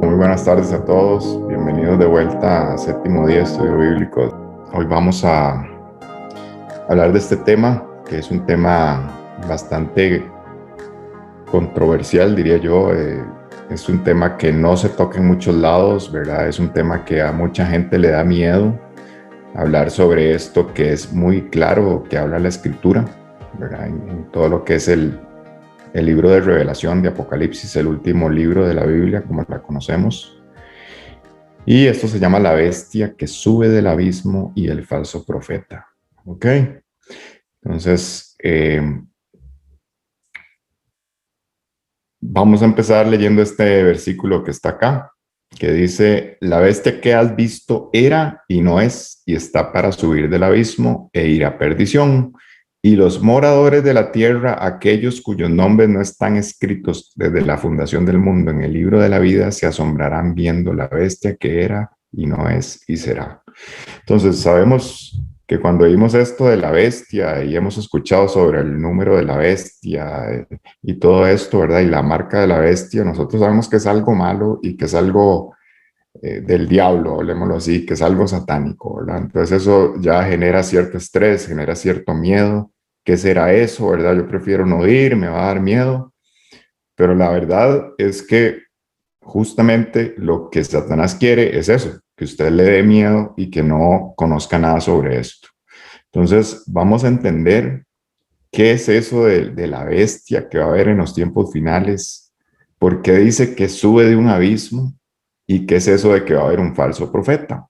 Muy buenas tardes a todos, bienvenidos de vuelta a Séptimo Día de Estudio Bíblico. Hoy vamos a hablar de este tema, que es un tema bastante controversial, diría yo. Es un tema que no se toca en muchos lados, ¿verdad? Es un tema que a mucha gente le da miedo hablar sobre esto, que es muy claro, que habla la Escritura, ¿verdad? En todo lo que es el libro de Revelación, de Apocalipsis, el último libro de la Biblia, como la conocemos. Y esto se llama la bestia que sube del abismo y el falso profeta. ¿Ok? Entonces, vamos a empezar leyendo este versículo que está acá, que dice: la bestia que has visto era y no es, y está para subir del abismo e ir a perdición. Y los moradores de la tierra, aquellos cuyos nombres no están escritos desde la fundación del mundo en el libro de la vida, se asombrarán viendo la bestia que era y no es y será. Entonces, sabemos que cuando oímos esto de la bestia y hemos escuchado sobre el número de la bestia y todo esto, ¿verdad? Y la marca de la bestia, nosotros sabemos que es algo malo y que es algo del diablo, hablemoslo así, que es algo satánico, ¿verdad? Entonces eso ya genera cierto estrés, genera cierto miedo. ¿Qué será eso, verdad? Yo prefiero no ir, me va a dar miedo, pero la verdad es que justamente lo que Satanás quiere es eso, que usted le dé miedo y que no conozca nada sobre esto. Entonces, vamos a entender qué es eso de la bestia que va a haber en los tiempos finales, por qué dice que sube de un abismo y qué es eso de que va a haber un falso profeta.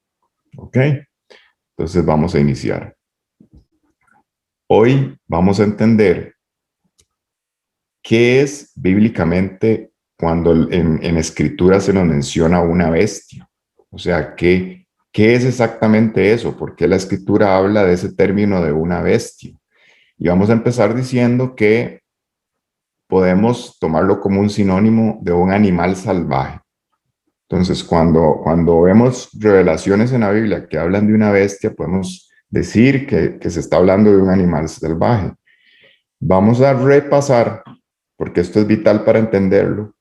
¿Ok? Entonces, vamos a iniciar. Hoy vamos a entender qué es bíblicamente cuando en escritura se nos menciona una bestia. O sea, ¿qué es exactamente eso? ¿Por qué la escritura habla de ese término de una bestia? Y vamos a empezar diciendo que podemos tomarlo como un sinónimo de un animal salvaje. Entonces, cuando vemos revelaciones en la Biblia que hablan de una bestia, podemos decir que se está hablando de un animal salvaje. Vamos a repasar, porque esto es vital para entenderlo,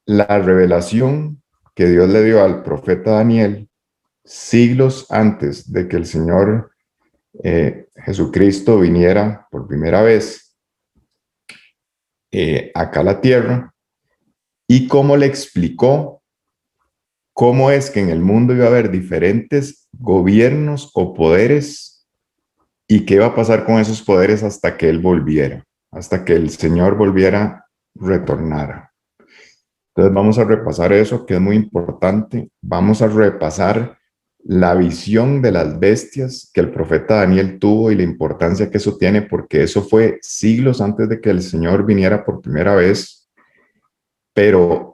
la revelación que Dios le dio al profeta Daniel siglos antes de que el Señor Jesucristo viniera por primera vez acá a la tierra, y cómo le explicó cómo es que en el mundo iba a haber diferentes gobiernos o poderes y qué iba a pasar con esos poderes hasta que Él volviera, hasta que el Señor volviera, retornara. Entonces vamos a repasar eso, que es muy importante. Vamos a repasar la visión de las bestias que el profeta Daniel tuvo y la importancia que eso tiene, porque eso fue siglos antes de que el Señor viniera por primera vez, pero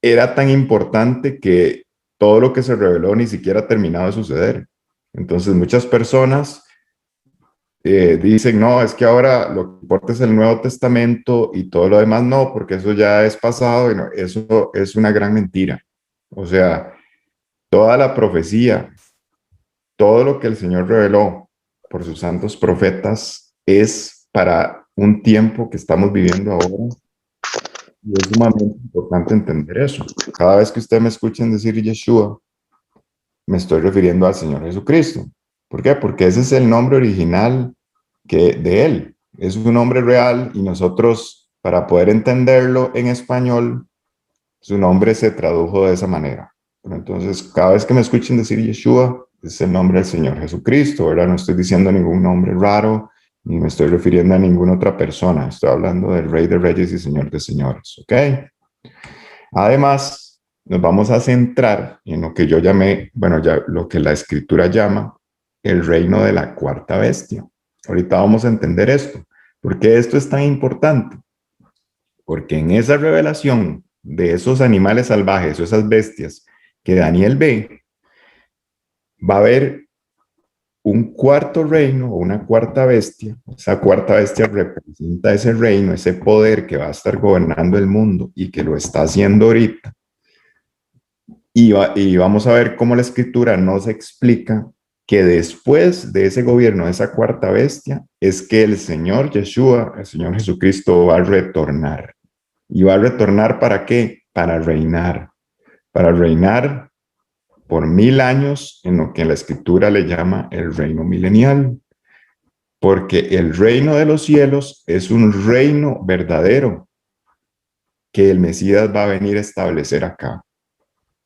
era tan importante que todo lo que se reveló ni siquiera ha terminado de suceder. Entonces muchas personas dicen, no, es que ahora lo que importa es el Nuevo Testamento y todo lo demás no, porque eso ya es pasado y no, eso es una gran mentira. O sea, toda la profecía, todo lo que el Señor reveló por sus santos profetas es para un tiempo que estamos viviendo ahora, y es sumamente importante entender eso. Cada vez que usted me escuchen decir Yeshua, me estoy refiriendo al Señor Jesucristo. ¿Por qué? Porque ese es el nombre original de Él. Es un nombre real y nosotros, para poder entenderlo en español, su nombre se tradujo de esa manera. Pero entonces, cada vez que me escuchen decir Yeshua, es el nombre del Señor Jesucristo, ¿verdad? No estoy diciendo ningún nombre raro, ni me estoy refiriendo a ninguna otra persona. Estoy hablando del Rey de Reyes y Señor de Señores, ¿ok? Además, nos vamos a centrar en lo que yo llamé, bueno, ya lo que la escritura llama el reino de la cuarta bestia. Ahorita vamos a entender esto. ¿Por qué esto es tan importante? Porque en esa revelación de esos animales salvajes o esas bestias que Daniel ve, va a haber un cuarto reino o una cuarta bestia. Esa cuarta bestia representa ese reino, ese poder que va a estar gobernando el mundo y que lo está haciendo ahorita. Y vamos a ver cómo la escritura nos explica que después de ese gobierno, de esa cuarta bestia, es que el Señor Yeshua, el Señor Jesucristo, va a retornar. ¿Y va a retornar para qué? para reinar por 1000 años en lo que la escritura le llama el reino milenial, porque el reino de los cielos es un reino verdadero que el Mesías va a venir a establecer acá.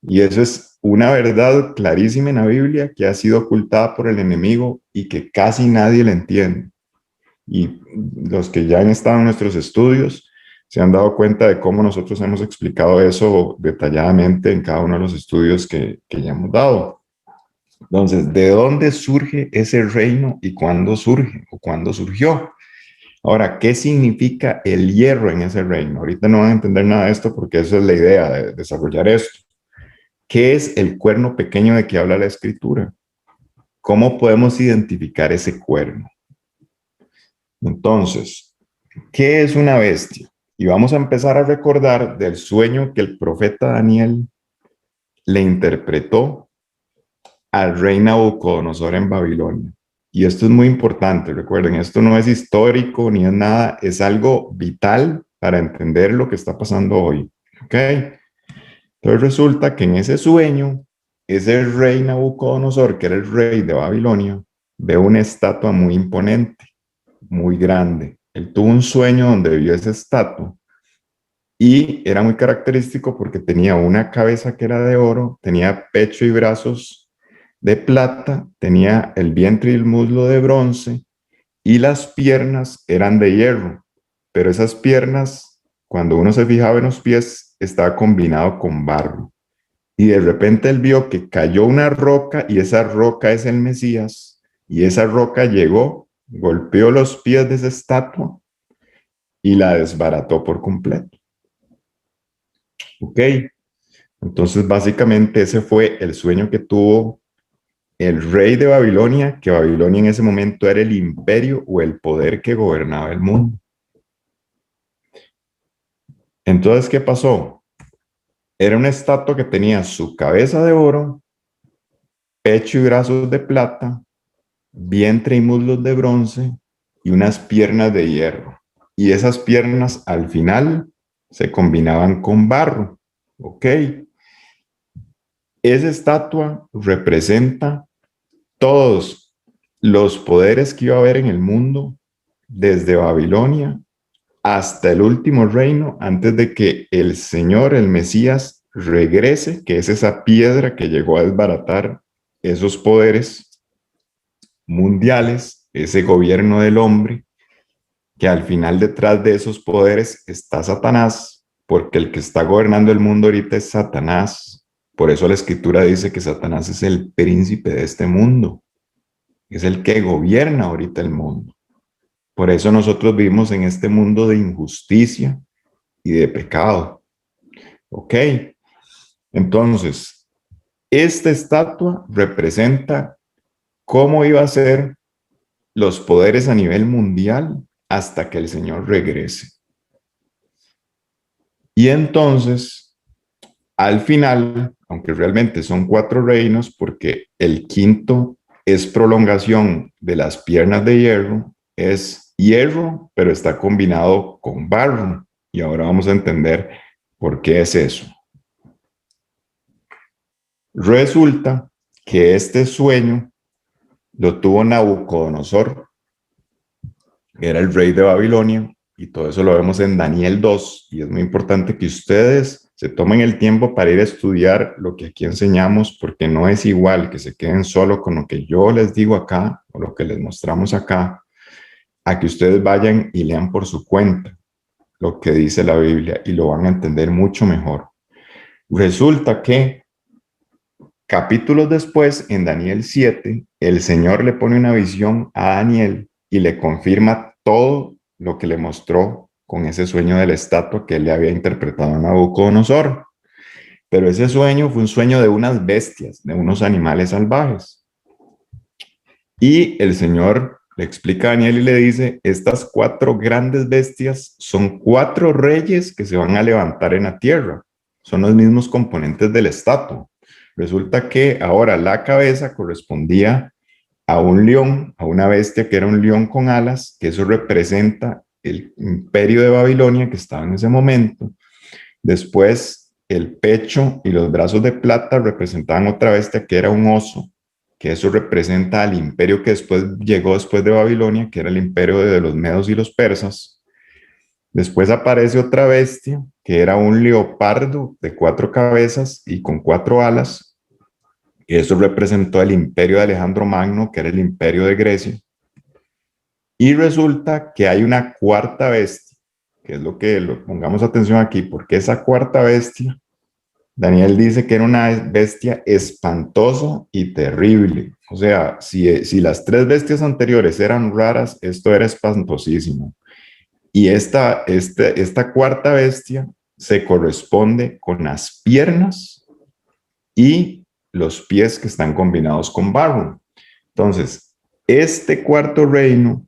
Y eso es una verdad clarísima en la Biblia que ha sido ocultada por el enemigo y que casi nadie la entiende. Y los que ya han estado en nuestros estudios se han dado cuenta de cómo nosotros hemos explicado eso detalladamente en cada uno de los estudios que ya hemos dado. Entonces, ¿de dónde surge ese reino y cuándo surge o cuándo surgió? Ahora, ¿qué significa el hierro en ese reino? Ahorita no van a entender nada de esto porque esa es la idea de desarrollar esto. ¿Qué es el cuerno pequeño de que habla la escritura? ¿Cómo podemos identificar ese cuerno? Entonces, ¿qué es una bestia? Y vamos a empezar a recordar del sueño que el profeta Daniel le interpretó al rey Nabucodonosor en Babilonia. Y esto es muy importante, recuerden, esto no es histórico ni es nada, es algo vital para entender lo que está pasando hoy. ¿Ok? Entonces resulta que en ese sueño, ese rey Nabucodonosor, que era el rey de Babilonia, ve una estatua muy imponente, muy grande. Él tuvo un sueño donde vio esa estatua y era muy característico porque tenía una cabeza que era de oro, tenía pecho y brazos de plata, tenía el vientre y el muslo de bronce y las piernas eran de hierro, pero esas piernas, cuando uno se fijaba en los pies, estaba combinado con barro. Y de repente él vio que cayó una roca y esa roca es el Mesías y esa roca llegó, golpeó los pies de esa estatua y la desbarató por completo. Ok, entonces básicamente ese fue el sueño que tuvo el rey de Babilonia, que Babilonia en ese momento era el imperio o el poder que gobernaba el mundo. Entonces, ¿qué pasó? Era una estatua que tenía su cabeza de oro, pecho y brazos de plata, vientre y muslos de bronce y unas piernas de hierro. Y esas piernas al final se combinaban con barro. ¿Ok? Esa estatua representa todos los poderes que iba a haber en el mundo desde Babilonia hasta el último reino antes de que el Señor, el Mesías, regrese, que es esa piedra que llegó a desbaratar esos poderes mundiales, ese gobierno del hombre, que al final detrás de esos poderes está Satanás, porque el que está gobernando el mundo ahorita es Satanás. Por eso la escritura dice que Satanás es el príncipe de este mundo, es el que gobierna ahorita el mundo. Por eso nosotros vivimos en este mundo de injusticia y de pecado. ¿Ok? Entonces, esta estatua representa cómo iba a ser los poderes a nivel mundial hasta que el Señor regrese. Y entonces, al final, aunque realmente son 4 reinos, porque el quinto es prolongación de las piernas de hierro, es hierro, pero está combinado con barro. Y ahora vamos a entender por qué es eso. Resulta que este sueño lo tuvo Nabucodonosor, que era el rey de Babilonia, y todo eso lo vemos en Daniel 2, y es muy importante que ustedes se tomen el tiempo para ir a estudiar lo que aquí enseñamos, porque no es igual que se queden solo con lo que yo les digo acá, o lo que les mostramos acá, a que ustedes vayan y lean por su cuenta lo que dice la Biblia, y lo van a entender mucho mejor. Resulta que capítulos después, en Daniel 7, el Señor le pone una visión a Daniel y le confirma todo lo que le mostró con ese sueño de la estatua que él le había interpretado a Nabucodonosor. Pero ese sueño fue un sueño de unas bestias, de unos animales salvajes. Y el Señor le explica a Daniel y le dice, estas 4 grandes bestias son 4 reyes que se van a levantar en la tierra. Son los mismos componentes de la estatua. Resulta que ahora la cabeza correspondía a un león, a una bestia que era un león con alas, que eso representa el imperio de Babilonia que estaba en ese momento. Después el pecho y los brazos de plata representaban otra bestia que era un oso, que eso representa al imperio que después llegó después de Babilonia, que era el imperio de los medos y los persas. Después aparece otra bestia, que era un leopardo de 4 cabezas y con 4 alas. Y eso representó el imperio de Alejandro Magno, que era el imperio de Grecia. Y resulta que hay una cuarta bestia, que es lo que pongamos atención aquí, porque esa cuarta bestia, Daniel dice que era una bestia espantosa y terrible. O sea, si las 3 bestias anteriores eran raras, esto era espantosísimo. Y esta cuarta bestia se corresponde con las piernas y los pies que están combinados con barro. Entonces, este cuarto reino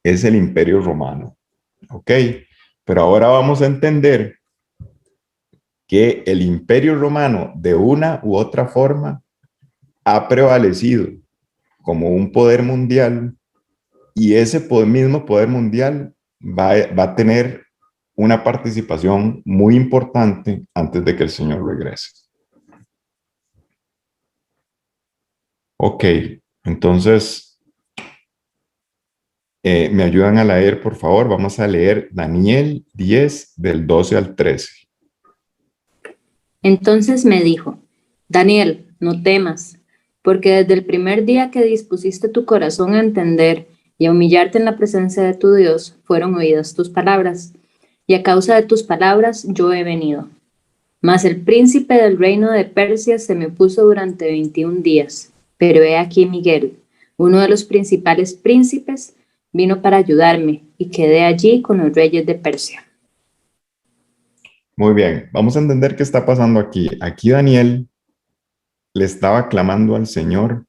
es el Imperio Romano. ¿Ok? Pero ahora vamos a entender que el Imperio Romano, de una u otra forma, ha prevalecido como un poder mundial, y ese mismo poder mundial va a tener una participación muy importante antes de que el Señor regrese. Ok, entonces, me ayudan a leer, por favor. Vamos a leer Daniel 10, del 12 al 13. Entonces me dijo: Daniel, no temas, porque desde el primer día que dispusiste tu corazón a entender y a humillarte en la presencia de tu Dios, fueron oídas tus palabras, y a causa de tus palabras yo he venido. Mas el príncipe del reino de Persia se me opuso durante 21 días, pero he aquí Miguel, uno de los principales príncipes, vino para ayudarme, y quedé allí con los reyes de Persia. Muy bien, vamos a entender qué está pasando aquí. Aquí Daniel le estaba clamando al Señor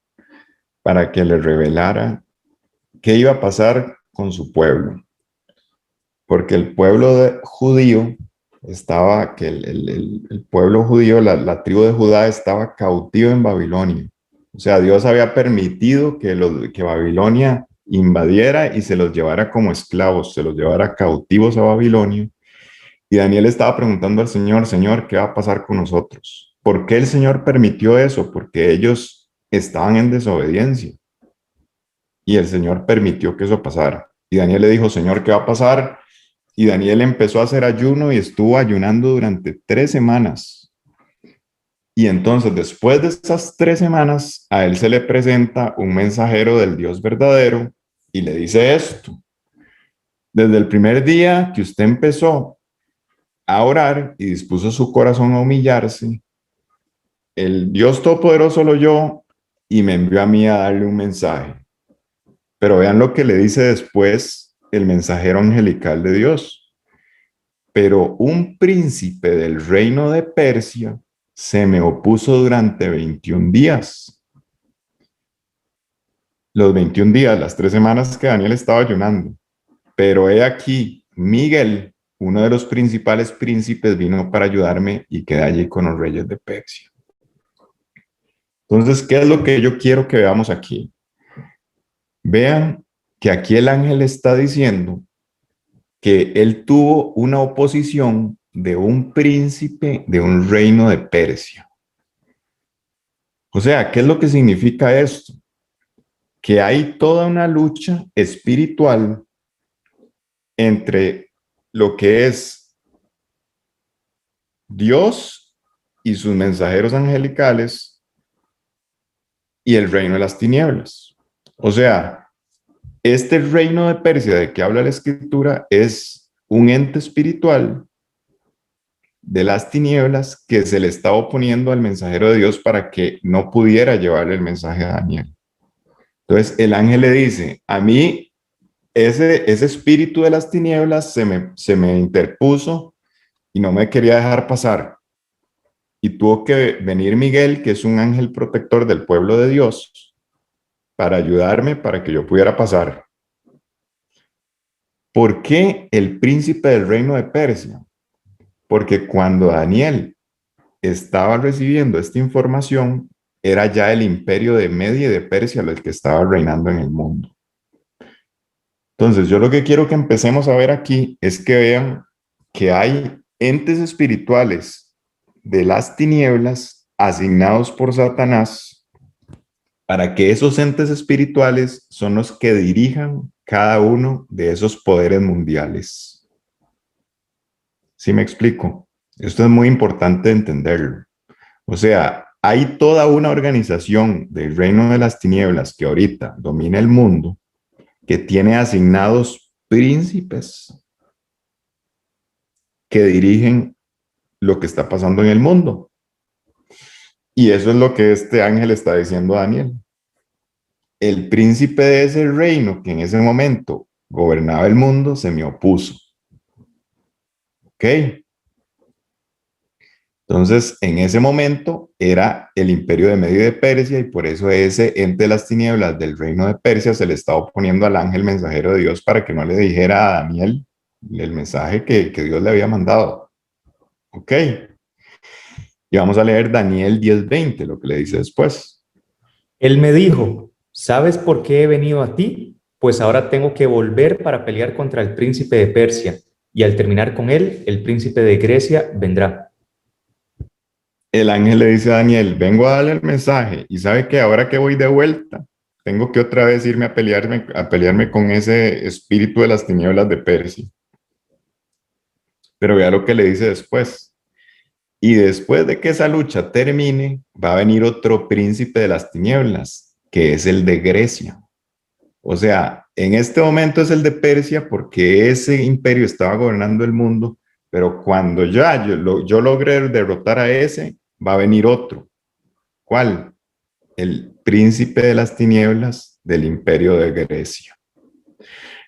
para que le revelara qué iba a pasar con su pueblo. Porque el pueblo judío estaba, que el pueblo judío, la tribu de Judá estaba cautivo en Babilonia. O sea, Dios había permitido que Babilonia invadiera y se los llevara como esclavos, se los llevara cautivos a Babilonia. Y Daniel estaba preguntando al Señor: Señor, ¿qué va a pasar con nosotros? ¿Por qué el Señor permitió eso? Porque ellos estaban en desobediencia y el Señor permitió que eso pasara. Y Daniel le dijo: Señor, ¿qué va a pasar? Y Daniel empezó a hacer ayuno y estuvo ayunando durante 3 semanas. Y entonces, después de esas 3 semanas, a él se le presenta un mensajero del Dios verdadero y le dice esto: desde el primer día que usted empezó a orar y dispuso su corazón a humillarse, el Dios Todopoderoso lo oyó y me envió a mí a darle un mensaje. Pero vean lo que le dice después el mensajero angelical de Dios: pero un príncipe del reino de Persia se me opuso durante 21 días. Los 21 días, las 3 semanas que Daniel estaba ayunando. Pero he aquí, Miguel, uno de los principales príncipes, vino para ayudarme y quedé allí con los reyes de Persia. Entonces, ¿qué es lo que yo quiero que veamos aquí? Vean que aquí el ángel está diciendo que él tuvo una oposición de un príncipe de un reino de Persia. O sea, ¿qué es lo que significa esto? Que hay toda una lucha espiritual entre lo que es Dios y sus mensajeros angelicales y el reino de las tinieblas. O sea, este reino de Persia de que habla la escritura es un ente espiritual de las tinieblas que se le estaba oponiendo al mensajero de Dios para que no pudiera llevarle el mensaje a Daniel. Entonces el ángel le dice: a mí ese espíritu de las tinieblas se me interpuso y no me quería dejar pasar. Y tuvo que venir Miguel, que es un ángel protector del pueblo de Dios, para ayudarme para que yo pudiera pasar. ¿Por qué el príncipe del reino de Persia? Porque cuando Daniel estaba recibiendo esta información, era ya el imperio de Media y de Persia el que estaba reinando en el mundo. Entonces, yo lo que quiero que empecemos a ver aquí es que vean que hay entes espirituales de las tinieblas asignados por Satanás para que esos entes espirituales son los que dirijan cada uno de esos poderes mundiales. ¿Sí me explico? Esto es muy importante entenderlo. O sea, hay toda una organización del reino de las tinieblas que ahorita domina el mundo, que tiene asignados príncipes que dirigen lo que está pasando en el mundo. Y eso es lo que este ángel está diciendo a Daniel. El príncipe de ese reino que en ese momento gobernaba el mundo se me opuso. ¿Ok? Entonces, en ese momento era el imperio de Medio y de Persia y por eso ese ente de las tinieblas del reino de Persia se le estaba oponiendo al ángel mensajero de Dios para que no le dijera a Daniel el mensaje que Dios le había mandado. ¿Ok? Y vamos a leer Daniel 10:20, lo que le dice después. Él me dijo, ¿sabes por qué he venido a ti? Pues ahora tengo que volver para pelear contra el príncipe de Persia, y al terminar con él, el príncipe de Grecia vendrá. El ángel le dice a Daniel, vengo a darle el mensaje, y sabe que ahora que voy de vuelta, tengo que otra vez irme a pelearme con ese espíritu de las tinieblas de Persia. Pero vea lo que le dice después. Y después de que esa lucha termine, va a venir otro príncipe de las tinieblas, que es el de Grecia. O sea, en este momento es el de Persia porque ese imperio estaba gobernando el mundo, pero cuando yo logré derrotar a ese, va a venir otro. ¿Cuál? El príncipe de las tinieblas del imperio de Grecia.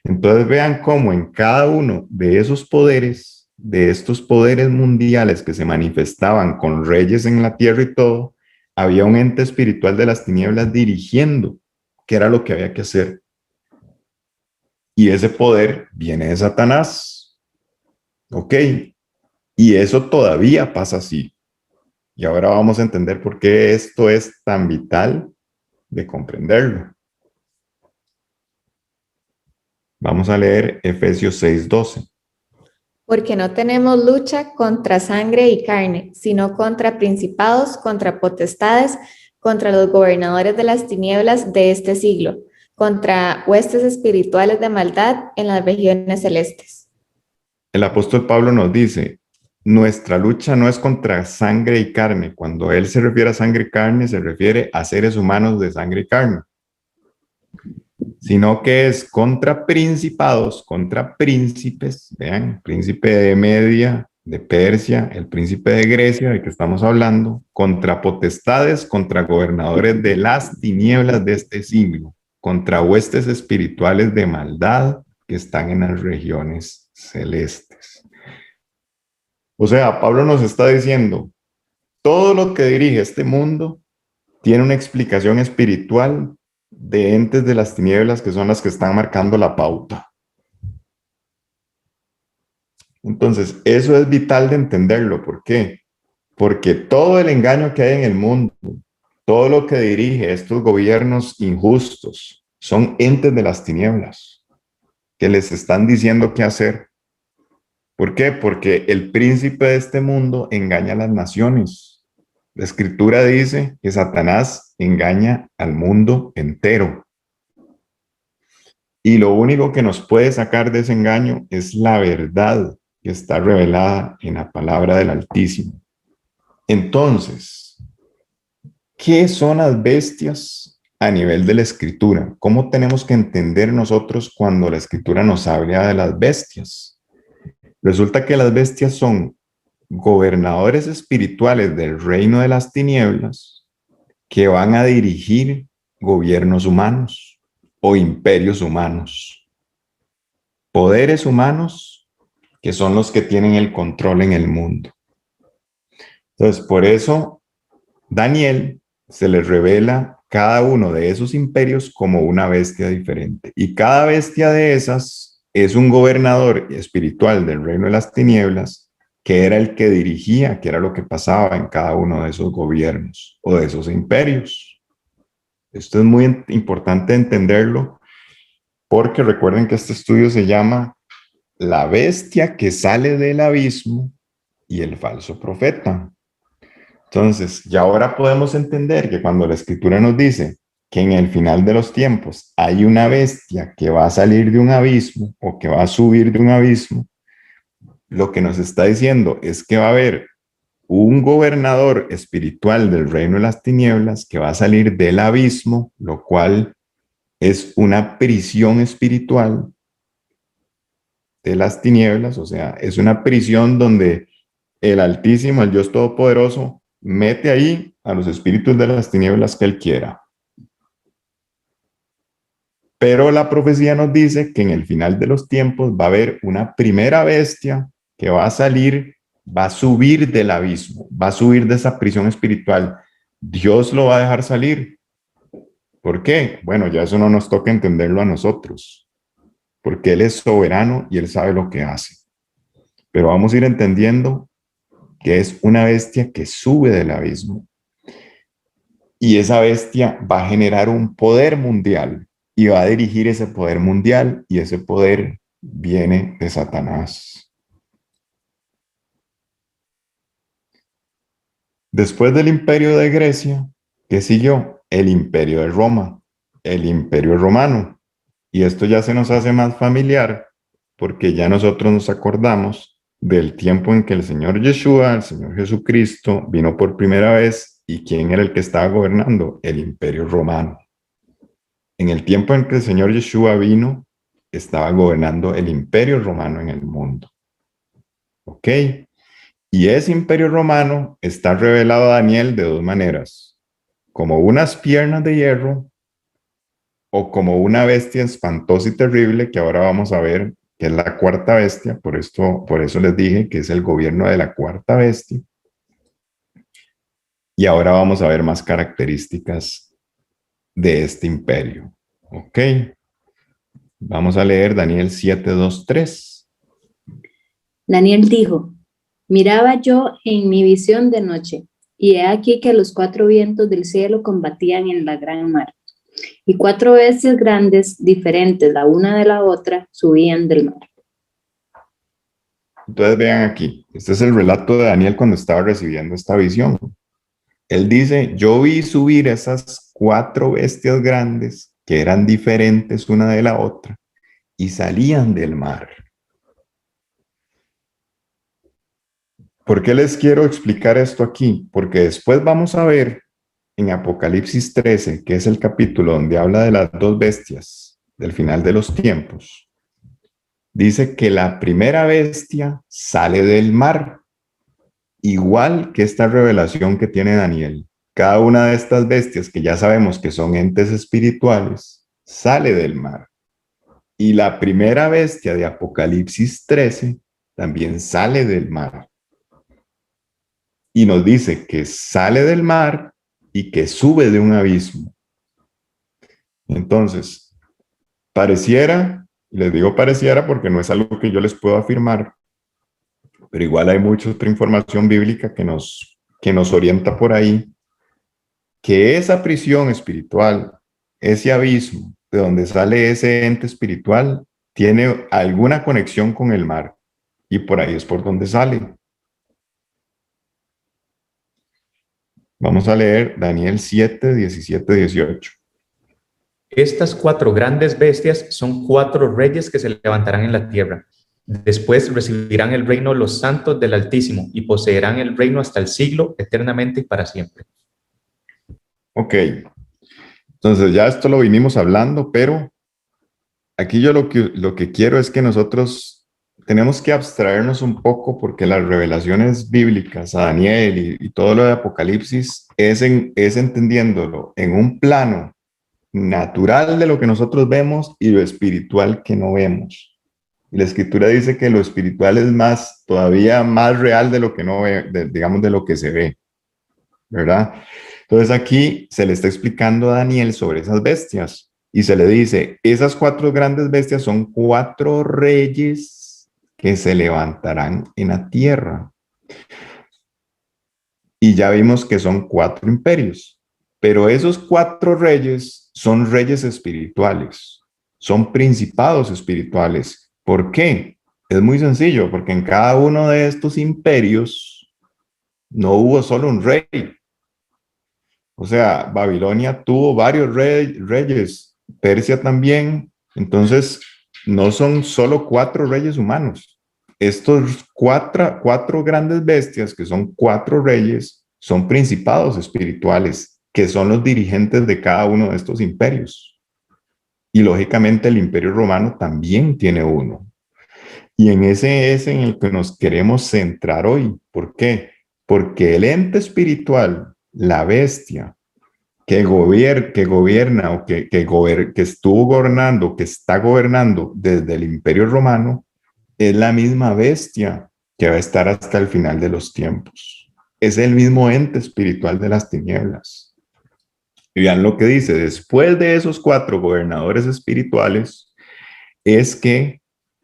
Entonces vean cómo en cada uno de esos poderes, de estos poderes mundiales que se manifestaban con reyes en la tierra y todo, había un ente espiritual de las tinieblas dirigiendo qué era lo que había que hacer. Y ese poder viene de Satanás. ¿Ok? Y eso todavía pasa así. Y ahora vamos a entender por qué esto es tan vital de comprenderlo. Vamos a leer Efesios 6:12. Porque no tenemos lucha contra sangre y carne, sino contra principados, contra potestades, contra los gobernadores de las tinieblas de este siglo, contra huestes espirituales de maldad en las regiones celestes. El apóstol Pablo nos dice, nuestra lucha no es contra sangre y carne. Cuando él se refiere a sangre y carne, se refiere a seres humanos de sangre y carne, sino que es contra principados, contra príncipes, vean, príncipe de Media, de Persia, el príncipe de Grecia, de que estamos hablando, contra potestades, contra gobernadores de las tinieblas de este siglo, contra huestes espirituales de maldad que están en las regiones celestes. O sea, Pablo nos está diciendo, todo lo que dirige este mundo tiene una explicación espiritual de entes de las tinieblas que son las que están marcando la pauta. Entonces, eso es vital de entenderlo. ¿Por qué? Porque todo el engaño que hay en el mundo, todo lo que dirige estos gobiernos injustos, son entes de las tinieblas que les están diciendo qué hacer. ¿Por qué? Porque el príncipe de este mundo engaña a las naciones. La escritura dice que Satanás engaña al mundo entero. Y lo único que nos puede sacar de ese engaño es la verdad que está revelada en la palabra del Altísimo. Entonces, ¿qué son las bestias a nivel de la escritura? ¿Cómo tenemos que entender nosotros cuando la escritura nos habla de las bestias? Resulta que las bestias son gobernadores espirituales del reino de las tinieblas que van a dirigir gobiernos humanos o imperios humanos. Poderes humanos que son los que tienen el control en el mundo. Entonces, por eso, Daniel se les revela cada uno de esos imperios como una bestia diferente. Y cada bestia de esas es un gobernador espiritual del reino de las tinieblas que era el que dirigía, que era lo que pasaba en cada uno de esos gobiernos o de esos imperios. Esto es muy importante entenderlo porque recuerden que este estudio se llama La bestia que sale del abismo y el falso profeta. Entonces, ya ahora podemos entender que cuando la Escritura nos dice que en el final de los tiempos hay una bestia que va a salir de un abismo o que va a subir de un abismo, lo que nos está diciendo es que va a haber un gobernador espiritual del reino de las tinieblas que va a salir del abismo, lo cual es una prisión espiritual de las tinieblas, o sea, es una prisión donde el Altísimo, el Dios Todopoderoso, mete ahí a los espíritus de las tinieblas que él quiera. Pero la profecía nos dice que en el final de los tiempos va a haber una primera bestia que va a salir, va a subir del abismo, va a subir de esa prisión espiritual. Dios lo va a dejar salir. ¿Por qué? Bueno, ya eso no nos toca entenderlo a nosotros, porque Él es soberano y Él sabe lo que hace. Pero vamos a ir entendiendo que es una bestia que sube del abismo. Y esa bestia va a generar un poder mundial y va a dirigir ese poder mundial, y ese poder viene de Satanás. Después del imperio de Grecia, ¿qué siguió? El imperio de Roma, el imperio romano. Y esto ya se nos hace más familiar porque ya nosotros nos acordamos del tiempo en que el Señor Yeshua, el Señor Jesucristo, vino por primera vez. ¿Y quién era el que estaba gobernando? El imperio romano. En el tiempo en que el Señor Yeshua vino, estaba gobernando el imperio romano en el mundo. ¿Ok? Y ese imperio romano está revelado a Daniel de dos maneras: como unas piernas de hierro o como una bestia espantosa y terrible, que ahora vamos a ver que es la cuarta bestia. Por eso les dije que es el gobierno de la cuarta bestia. Y ahora vamos a ver más características de este imperio. ¿Ok? Vamos a leer Daniel 7:2-3. Daniel dijo: miraba yo en mi visión de noche, y he aquí que los cuatro vientos del cielo combatían en la gran mar, y cuatro bestias grandes, diferentes la una de la otra, subían del mar. Entonces vean aquí, este es el relato de Daniel cuando estaba recibiendo esta visión. Él dice: yo vi subir esas cuatro bestias grandes que eran diferentes una de la otra y salían del mar. ¿Por qué les quiero explicar esto aquí? Porque después vamos a ver en Apocalipsis 13, que es el capítulo donde habla de las dos bestias del final de los tiempos. Dice que la primera bestia sale del mar, igual que esta revelación que tiene Daniel. Cada una de estas bestias, que ya sabemos que son entes espirituales, sale del mar. Y la primera bestia de Apocalipsis 13 también sale del mar. Y nos dice que sale del mar y que sube de un abismo. Entonces, pareciera, les digo pareciera porque no es algo que yo les puedo afirmar, pero igual hay mucha otra información bíblica que nos orienta por ahí, que esa prisión espiritual, ese abismo de donde sale ese ente espiritual, tiene alguna conexión con el mar, y por ahí es por donde sale. Vamos a leer Daniel 7, 17, 18. Estas cuatro grandes bestias son cuatro reyes que se levantarán en la tierra. Después recibirán el reino los santos del Altísimo y poseerán el reino hasta el siglo, eternamente y para siempre. Ok, entonces ya esto lo vinimos hablando, pero aquí yo lo que quiero es que nosotros tenemos que abstraernos un poco, porque las revelaciones bíblicas a Daniel y todo lo de Apocalipsis es entendiéndolo en un plano natural de lo que nosotros vemos y lo espiritual que no vemos. Y la Escritura dice que lo espiritual es todavía más real de lo que no ve, digamos, de lo que se ve, ¿verdad? Entonces aquí se le está explicando a Daniel sobre esas bestias y se le dice: esas cuatro grandes bestias son cuatro reyes que se levantarán en la tierra. Y ya vimos que son cuatro imperios, pero esos cuatro reyes son reyes espirituales, son principados espirituales. ¿Por qué? Es muy sencillo, porque en cada uno de estos imperios no hubo solo un rey. O sea, Babilonia tuvo varios reyes, Persia también. Entonces, no son solo 4 reyes humanos. Estos cuatro grandes bestias, que son 4 reyes, son principados espirituales, que son los dirigentes de cada uno de estos imperios. Y lógicamente el imperio romano también tiene uno. Y en ese es en el que nos queremos centrar hoy. ¿Por qué? Porque el ente espiritual, la bestia, que gobierna o que estuvo gobernando, que está gobernando desde el imperio romano, es la misma bestia que va a estar hasta el final de los tiempos. Es el mismo ente espiritual de las tinieblas. Y vean lo que dice, después de esos 4 gobernadores espirituales, es que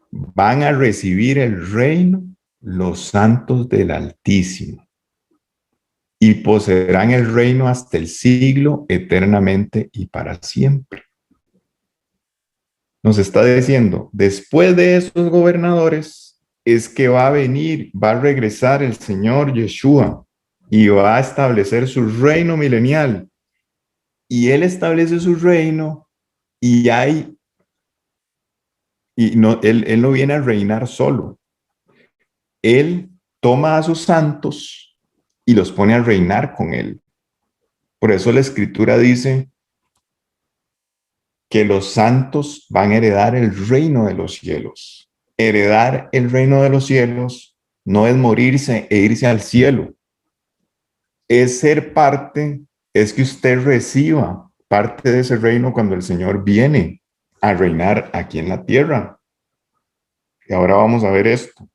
van a recibir el reino los santos del Altísimo y poseerán el reino hasta el siglo, eternamente y para siempre. Nos está diciendo, después de esos gobernadores es que va a venir, va a regresar el Señor Yeshua y va a establecer su reino milenial. Y Él establece su reino y Él no viene a reinar solo. Él toma a sus santos y los pone a reinar con Él. Por eso la Escritura dice que los santos van a heredar el reino de los cielos. Heredar el reino de los cielos no es morirse e irse al cielo. Es ser parte, es que usted reciba parte de ese reino cuando el Señor viene a reinar aquí en la tierra. Y ahora vamos a ver esto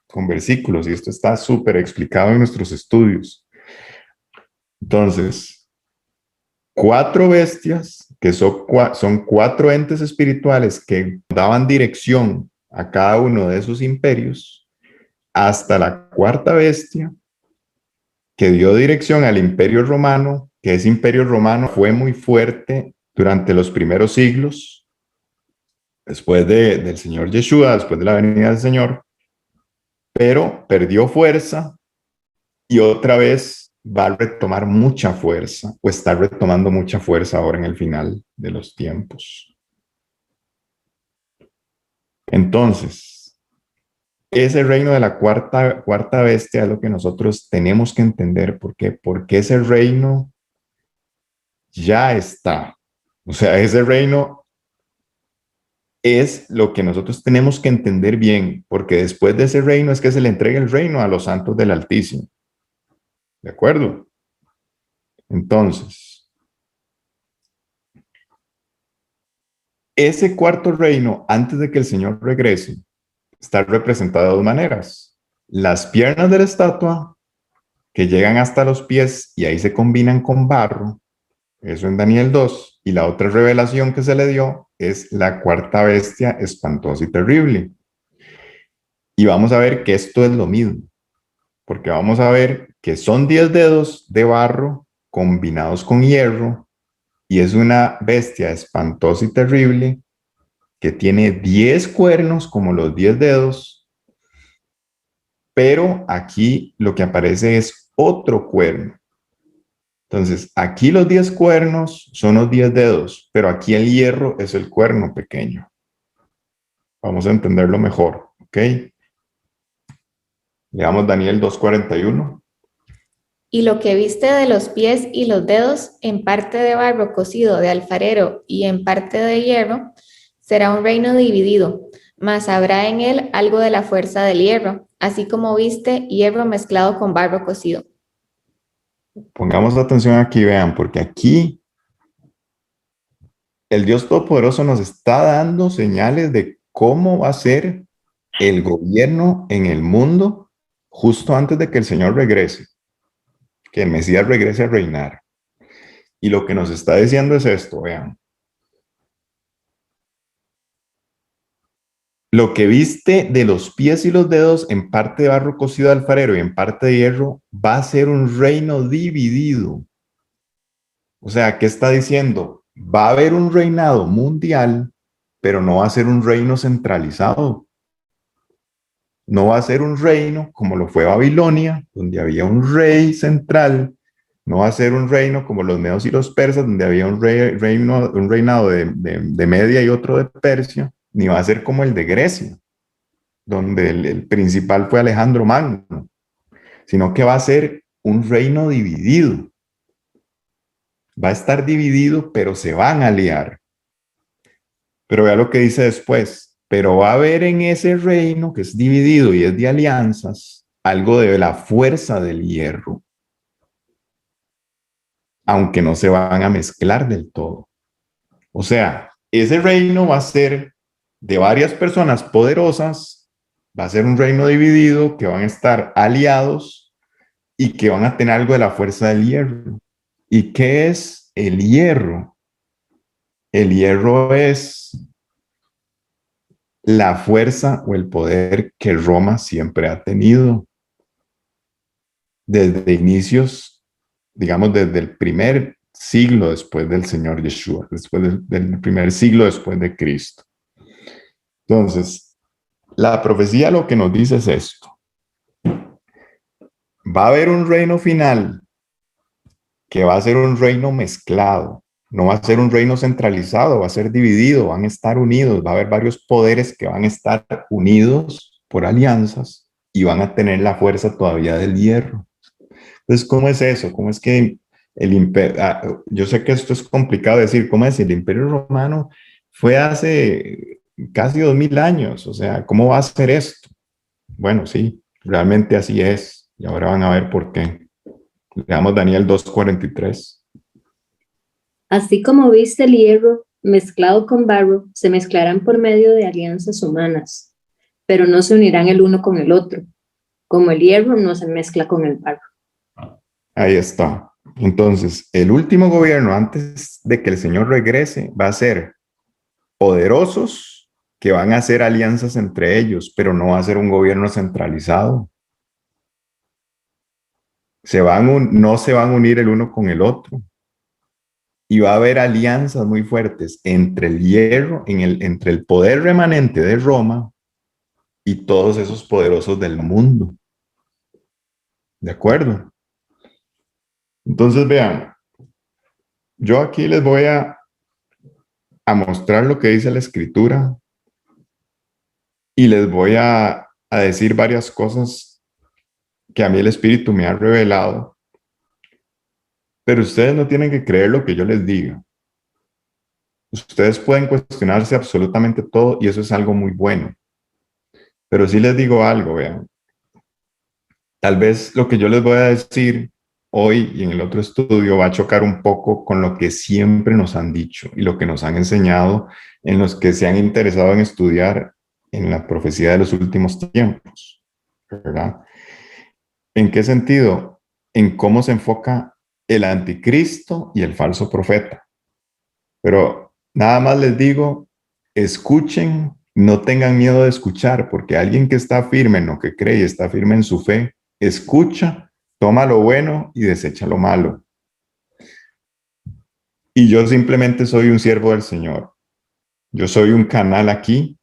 con versículos, y esto está súper explicado en nuestros estudios. Entonces, 4 bestias, que son 4 entes espirituales que daban dirección a cada uno de esos imperios, hasta la 4ª bestia, que dio dirección al imperio romano, que ese imperio romano fue muy fuerte durante los primeros siglos, después del Señor Yeshua, después de la venida del Señor, pero perdió fuerza y otra vez va a retomar mucha fuerza, o está retomando mucha fuerza ahora en el final de los tiempos. Entonces, ese reino de la cuarta bestia es lo que nosotros tenemos que entender. ¿Por qué? Porque ese reino ya está. O sea, ese reino es lo que nosotros tenemos que entender bien, porque después de ese reino es que se le entrega el reino a los santos del Altísimo. ¿De acuerdo? Entonces, ese 4º reino, antes de que el Señor regrese, está representado de 2 maneras. Las piernas de la estatua, que llegan hasta los pies y ahí se combinan con barro, eso en Daniel 2, y la otra revelación que se le dio es la 4ª bestia espantosa y terrible. Y vamos a ver que esto es lo mismo, porque vamos a ver que son 10 dedos de barro combinados con hierro, y es una bestia espantosa y terrible que tiene 10 cuernos como los 10 dedos, pero aquí lo que aparece es otro cuerno. Entonces, aquí los 10 cuernos son los 10 dedos, pero aquí el hierro es el cuerno pequeño. Vamos a entenderlo mejor, ¿ok? Leamos Daniel 2:41. Y lo que viste de los pies y los dedos, en parte de barro cocido de alfarero y en parte de hierro, será un reino dividido, mas habrá en él algo de la fuerza del hierro, así como viste hierro mezclado con barro cocido. Pongamos atención aquí, vean, porque aquí el Dios Todopoderoso nos está dando señales de cómo va a ser el gobierno en el mundo justo antes de que el Señor regrese, que el Mesías regrese a reinar. Y lo que nos está diciendo es esto, vean. Lo que viste de los pies y los dedos, en parte de barro cocido de alfarero y en parte de hierro, va a ser un reino dividido. O sea, ¿qué está diciendo? Va a haber un reinado mundial, pero no va a ser un reino centralizado. no va a ser un reino como lo fue Babilonia, donde había un rey central. No va a ser un reino como los medos y los persas, donde había un reinado de Media y otro de Persia, ni va a ser como el de Grecia, donde el principal fue Alejandro Magno, sino que va a ser un reino dividido. Va a estar dividido, pero se van a aliar. Pero vea lo que dice después. Pero va a haber en ese reino que es dividido y es de alianzas, algo de la fuerza del hierro, aunque no se van a mezclar del todo. O sea, ese reino va a ser de varias personas poderosas, va a ser un reino dividido, que van a estar aliados y que van a tener algo de la fuerza del hierro. ¿Y qué es el hierro? El hierro es la fuerza o el poder que Roma siempre ha tenido desde inicios, digamos, desde el primer siglo después del Señor Yeshua, después del primer siglo después de Cristo. Entonces, la profecía lo que nos dice es esto. Va a haber un reino final que va a ser un reino mezclado. No va a ser un reino centralizado, va a ser dividido, van a estar unidos, va a haber varios poderes que van a estar unidos por alianzas y van a tener la fuerza todavía del hierro. Entonces, ¿cómo es eso? ¿Cómo es que el imperio, yo sé que esto es complicado decir, ¿cómo es? El imperio romano fue hace casi 2000 años, o sea, ¿cómo va a ser esto? Bueno, sí, realmente así es, y ahora van a ver por qué. Leamos Daniel 2:43. Así como viste el hierro mezclado con barro, se mezclarán por medio de alianzas humanas, pero no se unirán el uno con el otro, como el hierro no se mezcla con el barro. Ahí está. Entonces, el último gobierno antes de que el Señor regrese va a ser poderosos que van a hacer alianzas entre ellos, pero no va a ser un gobierno centralizado. No se van a unir el uno con el otro. Y va a haber alianzas muy fuertes entre el hierro, entre el poder remanente de Roma y todos esos poderosos del mundo. ¿De acuerdo? Entonces, vean, yo aquí les voy a mostrar lo que dice la Escritura y les voy a decir varias cosas que a mí el Espíritu me ha revelado, pero ustedes no tienen que creer lo que yo les diga. Ustedes pueden cuestionarse absolutamente todo y eso es algo muy bueno. Pero sí les digo algo, vean. Tal vez lo que yo les voy a decir hoy y en el otro estudio va a chocar un poco con lo que siempre nos han dicho y lo que nos han enseñado en los que se han interesado en estudiar en la profecía de los últimos tiempos, ¿verdad? ¿En qué sentido? En cómo se enfoca el anticristo y el falso profeta. Pero nada más les digo, escuchen, no tengan miedo de escuchar, porque alguien que está firme en lo que cree y está firme en su fe, escucha, toma lo bueno y desecha lo malo. Y yo simplemente soy un siervo del Señor. Yo soy un canal aquí.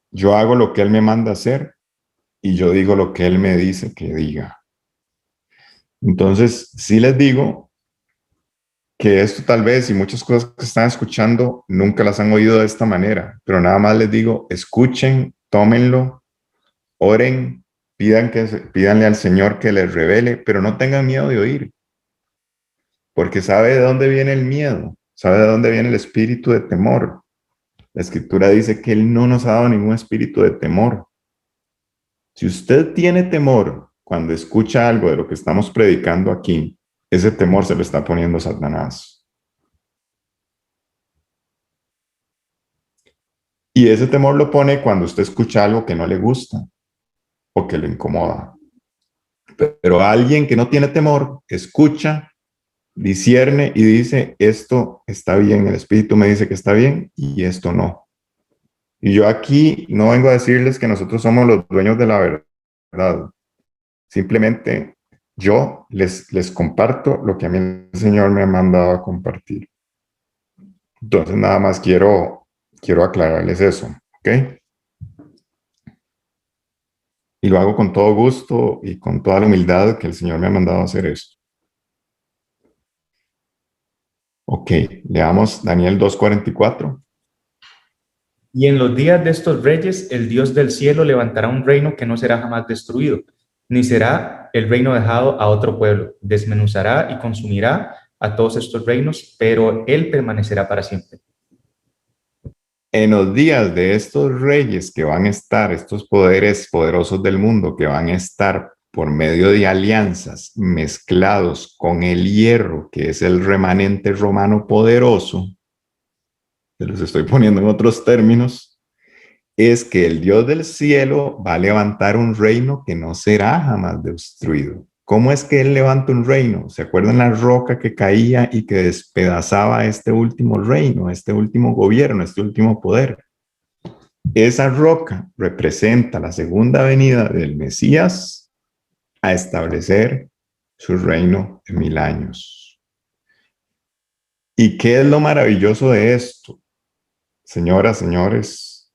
Yo hago lo que Él me manda hacer y yo digo lo que Él me dice que diga. Entonces, sí les digo que esto tal vez y muchas cosas que están escuchando nunca las han oído de esta manera, pero nada más les digo, escuchen, tómenlo, oren, pídanle al Señor que les revele, pero no tengan miedo de oír, porque sabe de dónde viene el miedo, sabe de dónde viene el espíritu de temor. La Escritura dice que Él no nos ha dado ningún espíritu de temor. Si usted tiene temor cuando escucha algo de lo que estamos predicando aquí, ese temor se lo está poniendo Satanás. Y ese temor lo pone cuando usted escucha algo que no le gusta o que le incomoda. Pero alguien que no tiene temor, escucha, discierne y dice, esto está bien, el Espíritu me dice que está bien y esto no. Y yo aquí no vengo a decirles que nosotros somos los dueños de la verdad. Simplemente yo les comparto lo que a mí el Señor me ha mandado a compartir. Entonces nada más quiero aclararles eso, ¿ok? Y lo hago con todo gusto y con toda la humildad que el Señor me ha mandado a hacer esto. Ok, leamos Daniel 2:44. Y en los días de estos reyes, el Dios del cielo levantará un reino que no será jamás destruido, ni será el reino dejado a otro pueblo. Desmenuzará y consumirá a todos estos reinos, pero él permanecerá para siempre. En los días de estos reyes que van a estar, estos poderes poderosos del mundo que van a estar por medio de alianzas mezclados con el hierro, que es el remanente romano poderoso, se los estoy poniendo en otros términos, es que el Dios del cielo va a levantar un reino que no será jamás destruido. ¿Cómo es que él levanta un reino? ¿Se acuerdan la roca que caía y que despedazaba este último reino, este último gobierno, este último poder? Esa roca representa la segunda venida del Mesías a establecer su reino de 1000 años. ¿Y qué es lo maravilloso de esto? Señoras, señores,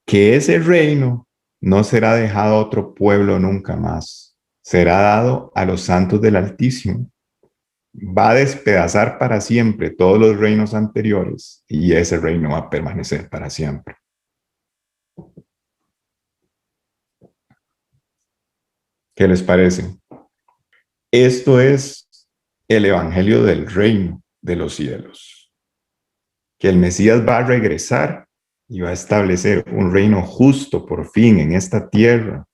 que ese reino no será dejado a otro pueblo nunca más. Será dado a los santos del Altísimo. Va a despedazar para siempre todos los reinos anteriores y ese reino va a permanecer para siempre. ¿Qué les parece? Esto es el evangelio del reino de los cielos. Que el Mesías va a regresar y va a establecer un reino justo por fin en esta tierra.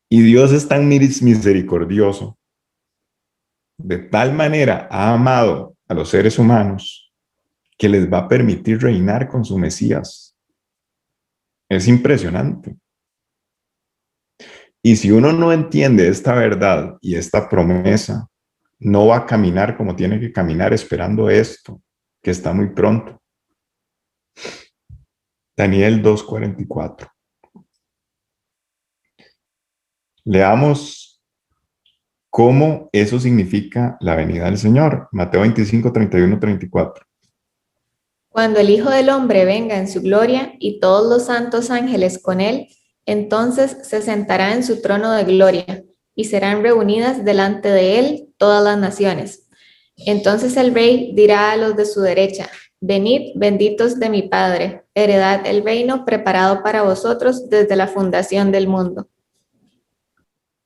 Y Dios es tan misericordioso, de tal manera ha amado a los seres humanos que les va a permitir reinar con su Mesías. Es impresionante. Y si uno no entiende esta verdad y esta promesa, no va a caminar como tiene que caminar esperando esto, que está muy pronto. Daniel 2:44. Leamos cómo eso significa la venida del Señor. Mateo 25, 31, 34. Cuando el Hijo del Hombre venga en su gloria y todos los santos ángeles con él, entonces se sentará en su trono de gloria y serán reunidas delante de él todas las naciones. Entonces el rey dirá a los de su derecha: venid, benditos de mi Padre, heredad el reino preparado para vosotros desde la fundación del mundo.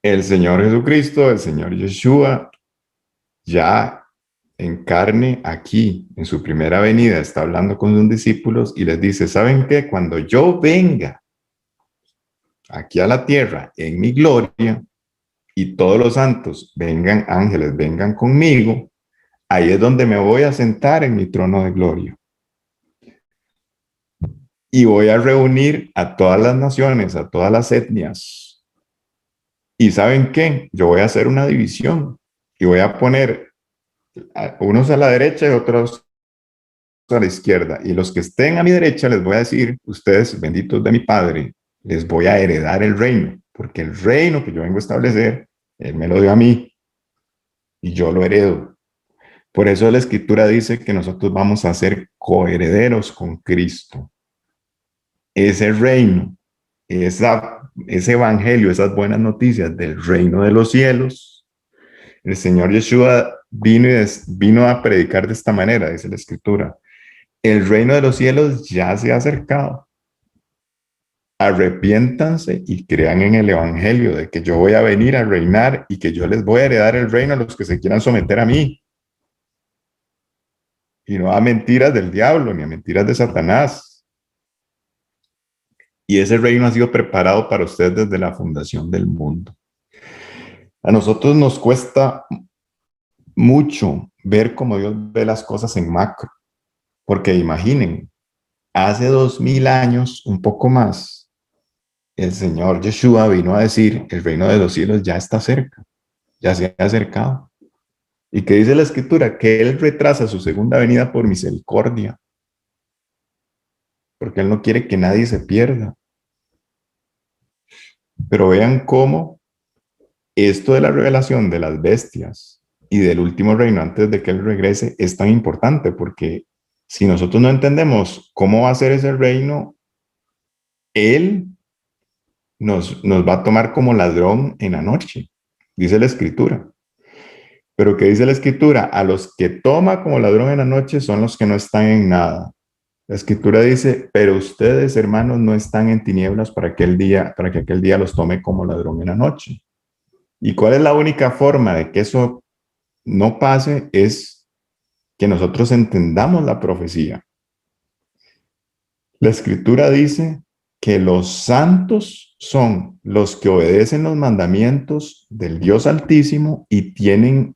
El Señor Jesucristo, el Señor Yeshua, ya en carne aquí, en su primera venida, está hablando con sus discípulos y les dice: ¿saben qué? Cuando yo venga aquí a la tierra en mi gloria y todos los santos vengan, ángeles vengan conmigo, ahí es donde me voy a sentar en mi trono de gloria. Y voy a reunir a todas las naciones, a todas las etnias. ¿Y saben qué? Yo voy a hacer una división y voy a poner a unos a la derecha y otros a la izquierda. Y los que estén a mi derecha les voy a decir: ustedes, benditos de mi Padre, les voy a heredar el reino, porque el reino que yo vengo a establecer, Él me lo dio a mí y yo lo heredo. Por eso la Escritura dice que nosotros vamos a ser coherederos con Cristo. Ese reino, ese evangelio, esas buenas noticias del reino de los cielos, el Señor Yeshua vino a predicar de esta manera, dice la Escritura: el reino de los cielos ya se ha acercado. Arrepiéntanse y crean en el evangelio de que yo voy a venir a reinar y que yo les voy a heredar el reino a los que se quieran someter a mí. Y no a mentiras del diablo ni a mentiras de Satanás. Y ese reino ha sido preparado para ustedes desde la fundación del mundo. A nosotros nos cuesta mucho ver cómo Dios ve las cosas en macro. Porque imaginen, hace 2000 años, un poco más, el Señor Yeshua vino a decir: el reino de los cielos ya está cerca, ya se ha acercado. ¿Y qué dice la Escritura? Que Él retrasa su segunda venida por misericordia, porque Él no quiere que nadie se pierda. Pero vean cómo esto de la revelación de las bestias y del último reino antes de que Él regrese es tan importante, porque si nosotros no entendemos cómo va a ser ese reino, Él nos va a tomar como ladrón en la noche, dice la Escritura. Pero ¿qué dice la Escritura? A los que toma como ladrón en la noche son los que no están en nada. La Escritura dice, pero ustedes, hermanos, no están en tinieblas para que aquel día los tome como ladrón en la noche. ¿Y cuál es la única forma de que eso no pase? Es que nosotros entendamos la profecía. La Escritura dice que los santos son los que obedecen los mandamientos del Dios Altísimo y tienen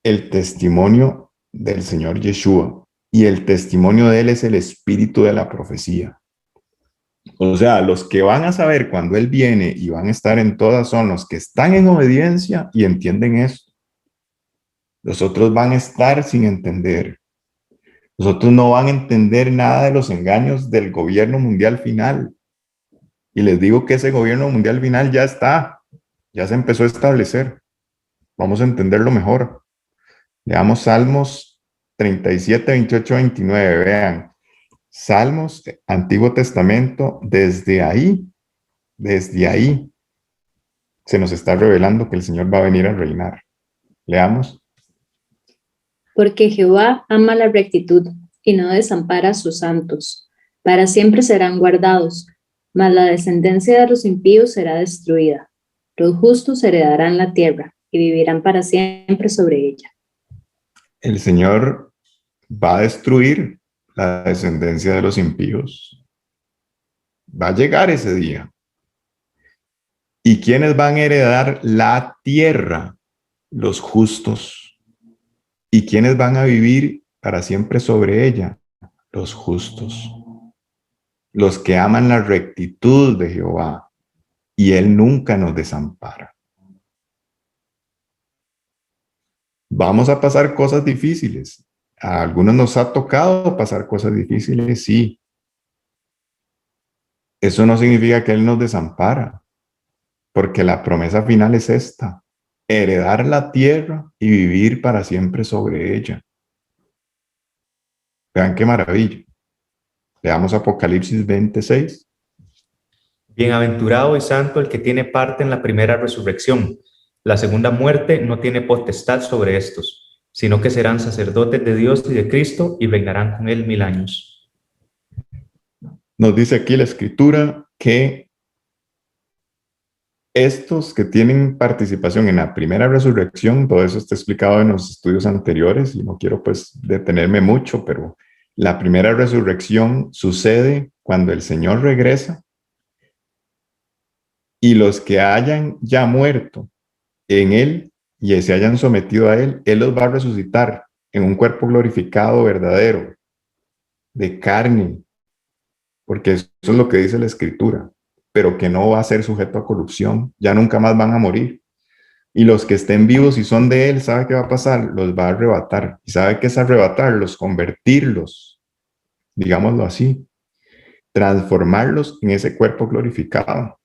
el testimonio del Señor Yeshua. Y el testimonio de Él es el espíritu de la profecía. O sea, los que van a saber cuando Él viene y van a estar en todas son los que están en obediencia y entienden esto. Los otros van a estar sin entender. Los otros no van a entender nada de los engaños del gobierno mundial final. Y les digo que ese gobierno mundial final ya está, ya se empezó a establecer. Vamos a entenderlo mejor. Leamos Salmos 37, 28, 29. Vean, Salmos, Antiguo Testamento, desde ahí se nos está revelando que el Señor va a venir a reinar. Leamos. Porque Jehová ama la rectitud y no desampara a sus santos. Para siempre serán guardados, mas la descendencia de los impíos será destruida. Los justos heredarán la tierra y vivirán para siempre sobre ella. El Señor va a destruir la descendencia de los impíos. Va a llegar ese día. ¿Y quiénes van a heredar la tierra? Los justos. ¿Y quiénes van a vivir para siempre sobre ella? Los justos. Los que aman la rectitud de Jehová. Y Él nunca nos desampara. Vamos a pasar cosas difíciles. A algunos nos ha tocado pasar cosas difíciles, sí. Eso no significa que Él nos desampara, porque la promesa final es esta: heredar la tierra y vivir para siempre sobre ella. Vean qué maravilla. Leamos Apocalipsis 26. Bienaventurado y santo el que tiene parte en la primera resurrección. La segunda muerte no tiene potestad sobre estos, sino que serán sacerdotes de Dios y de Cristo y reinarán con Él 1000 años. Nos dice aquí la Escritura que estos que tienen participación en la primera resurrección, todo eso está explicado en los estudios anteriores y no quiero pues detenerme mucho, pero la primera resurrección sucede cuando el Señor regresa y los que hayan ya muerto en Él y se hayan sometido a Él, Él los va a resucitar en un cuerpo glorificado verdadero, de carne, porque eso es lo que dice la Escritura, pero que no va a ser sujeto a corrupción, ya nunca más van a morir. Y los que estén vivos y son de Él, ¿sabe qué va a pasar? Los va a arrebatar. ¿Y sabe qué es arrebatarlos? Convertirlos, digámoslo así, transformarlos en ese cuerpo glorificado.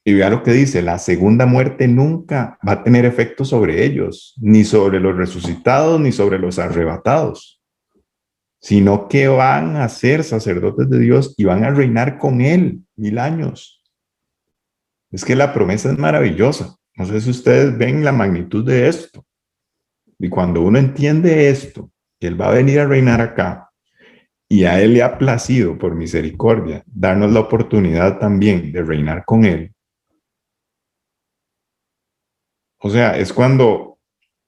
Y vea lo que dice: la segunda muerte nunca va a tener efecto sobre ellos, ni sobre los resucitados, ni sobre los arrebatados, sino que van a ser sacerdotes de Dios y van a reinar con Él 1000 años. Es que la promesa es maravillosa. No sé si ustedes ven la magnitud de esto. Y cuando uno entiende esto, que Él va a venir a reinar acá, y a Él le ha placido por misericordia darnos la oportunidad también de reinar con Él. O sea, es cuando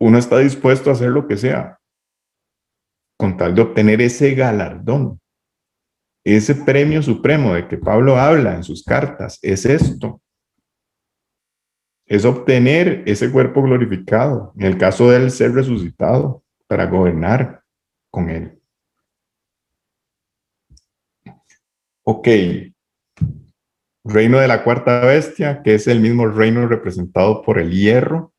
uno está dispuesto a hacer lo que sea, con tal de obtener ese galardón, ese premio supremo de que Pablo habla en sus cartas. Es esto. Es obtener ese cuerpo glorificado, en el caso de Él ser resucitado, para gobernar con Él. Ok. Reino de la cuarta bestia, que es el mismo reino representado por el hierro,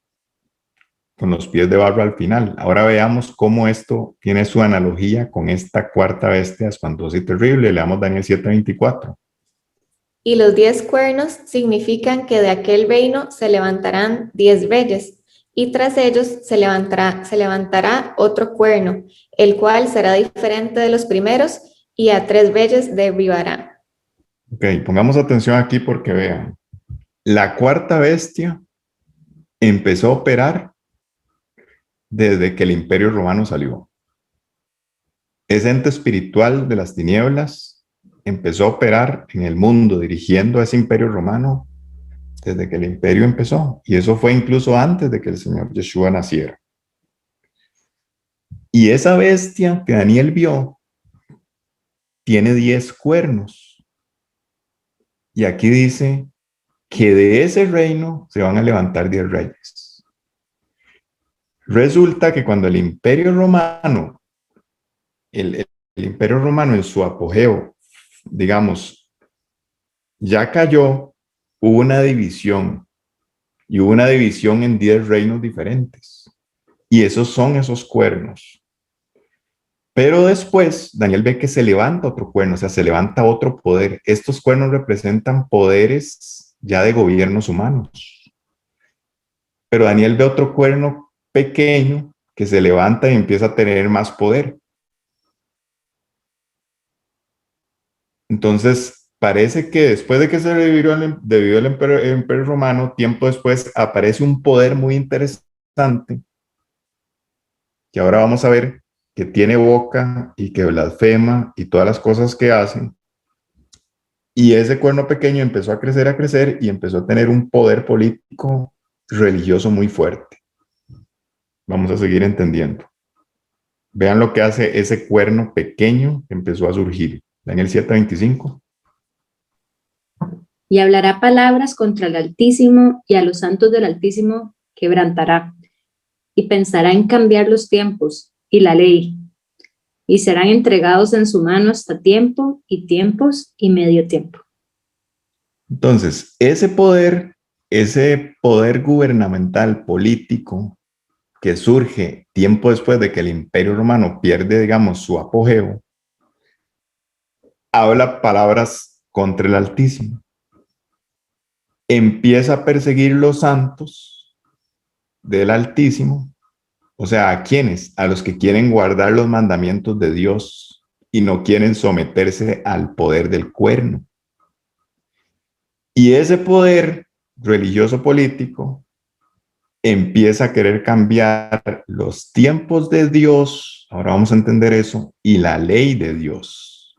con los pies de barro al final. Ahora veamos cómo esto tiene su analogía con esta cuarta bestia espantosa y terrible. Leamos Daniel 7:24. Y los 10 cuernos significan que de aquel reino se levantarán 10 reyes, y tras ellos se levantará otro cuerno, el cual será diferente de los primeros, y a 3 reyes derribará. Ok, pongamos atención aquí porque vean, la cuarta bestia empezó a operar desde que el Imperio Romano salió. Ese ente espiritual de las tinieblas empezó a operar en el mundo, dirigiendo a ese Imperio Romano desde que el imperio empezó. Y eso fue incluso antes de que el Señor Yeshua naciera. Y esa bestia que Daniel vio tiene 10 cuernos. Y aquí dice que de ese reino se van a levantar 10 reyes. Resulta que cuando el Imperio Romano, el Imperio Romano en su apogeo, digamos, ya cayó, hubo una división. Y hubo una división en 10 reinos diferentes. Y esos son esos cuernos. Pero después, Daniel ve que se levanta otro cuerno, o sea, se levanta otro poder. Estos cuernos representan poderes ya de gobiernos humanos. Pero Daniel ve otro cuerno pequeño que se levanta y empieza a tener más poder. Entonces, parece que después de que se revivió el imperio romano, tiempo después aparece un poder muy interesante, que ahora vamos a ver, que tiene boca y que blasfema y todas las cosas que hacen. Y ese cuerno pequeño empezó a crecer y empezó a tener un poder político religioso muy fuerte. Vamos a seguir entendiendo. Vean lo que hace ese cuerno pequeño que empezó a surgir. Daniel 7:25. Y hablará palabras contra el Altísimo, y a los santos del Altísimo quebrantará, y pensará en cambiar los tiempos y la ley, y serán entregados en su mano hasta tiempo y tiempos y medio tiempo. Entonces, ese poder gubernamental político que surge tiempo después de que el Imperio Romano pierde, digamos, su apogeo, habla palabras contra el Altísimo. Empieza a perseguir los santos del Altísimo. O sea, ¿a quiénes? A los que quieren guardar los mandamientos de Dios y no quieren someterse al poder del cuerno. Y ese poder religioso político empieza a querer cambiar los tiempos de Dios, ahora vamos a entender eso, y la ley de Dios.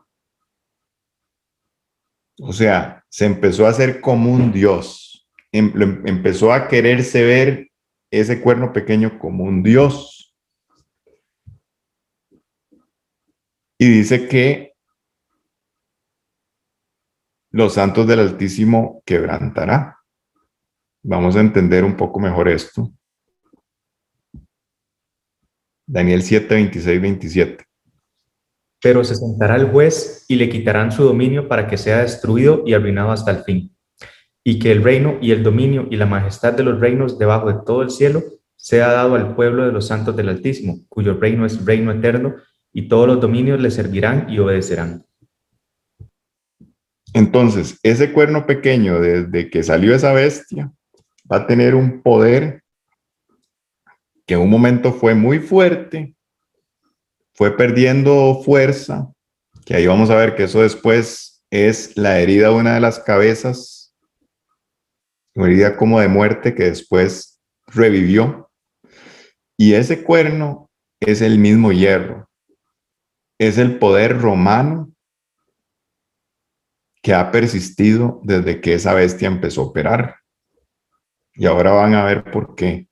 O sea, se empezó a hacer como un Dios. Empezó a quererse ver ese cuerno pequeño como un Dios. Y dice que los santos del Altísimo quebrantará. Vamos a entender un poco mejor esto. Daniel 7, 26, 27. Pero se sentará el juez y le quitarán su dominio para que sea destruido y arruinado hasta el fin. Y que el reino y el dominio y la majestad de los reinos debajo de todo el cielo sea dado al pueblo de los santos del Altísimo, cuyo reino es reino eterno, y todos los dominios le servirán y obedecerán. Entonces, ese cuerno pequeño, desde que salió esa bestia, va a tener un poder que en un momento fue muy fuerte, fue perdiendo fuerza, que ahí vamos a ver que eso después es la herida de una de las cabezas, una herida como de muerte que después revivió. Y ese cuerno es el mismo hierro, es el poder romano que ha persistido desde que esa bestia empezó a operar. Y ahora van a ver por qué.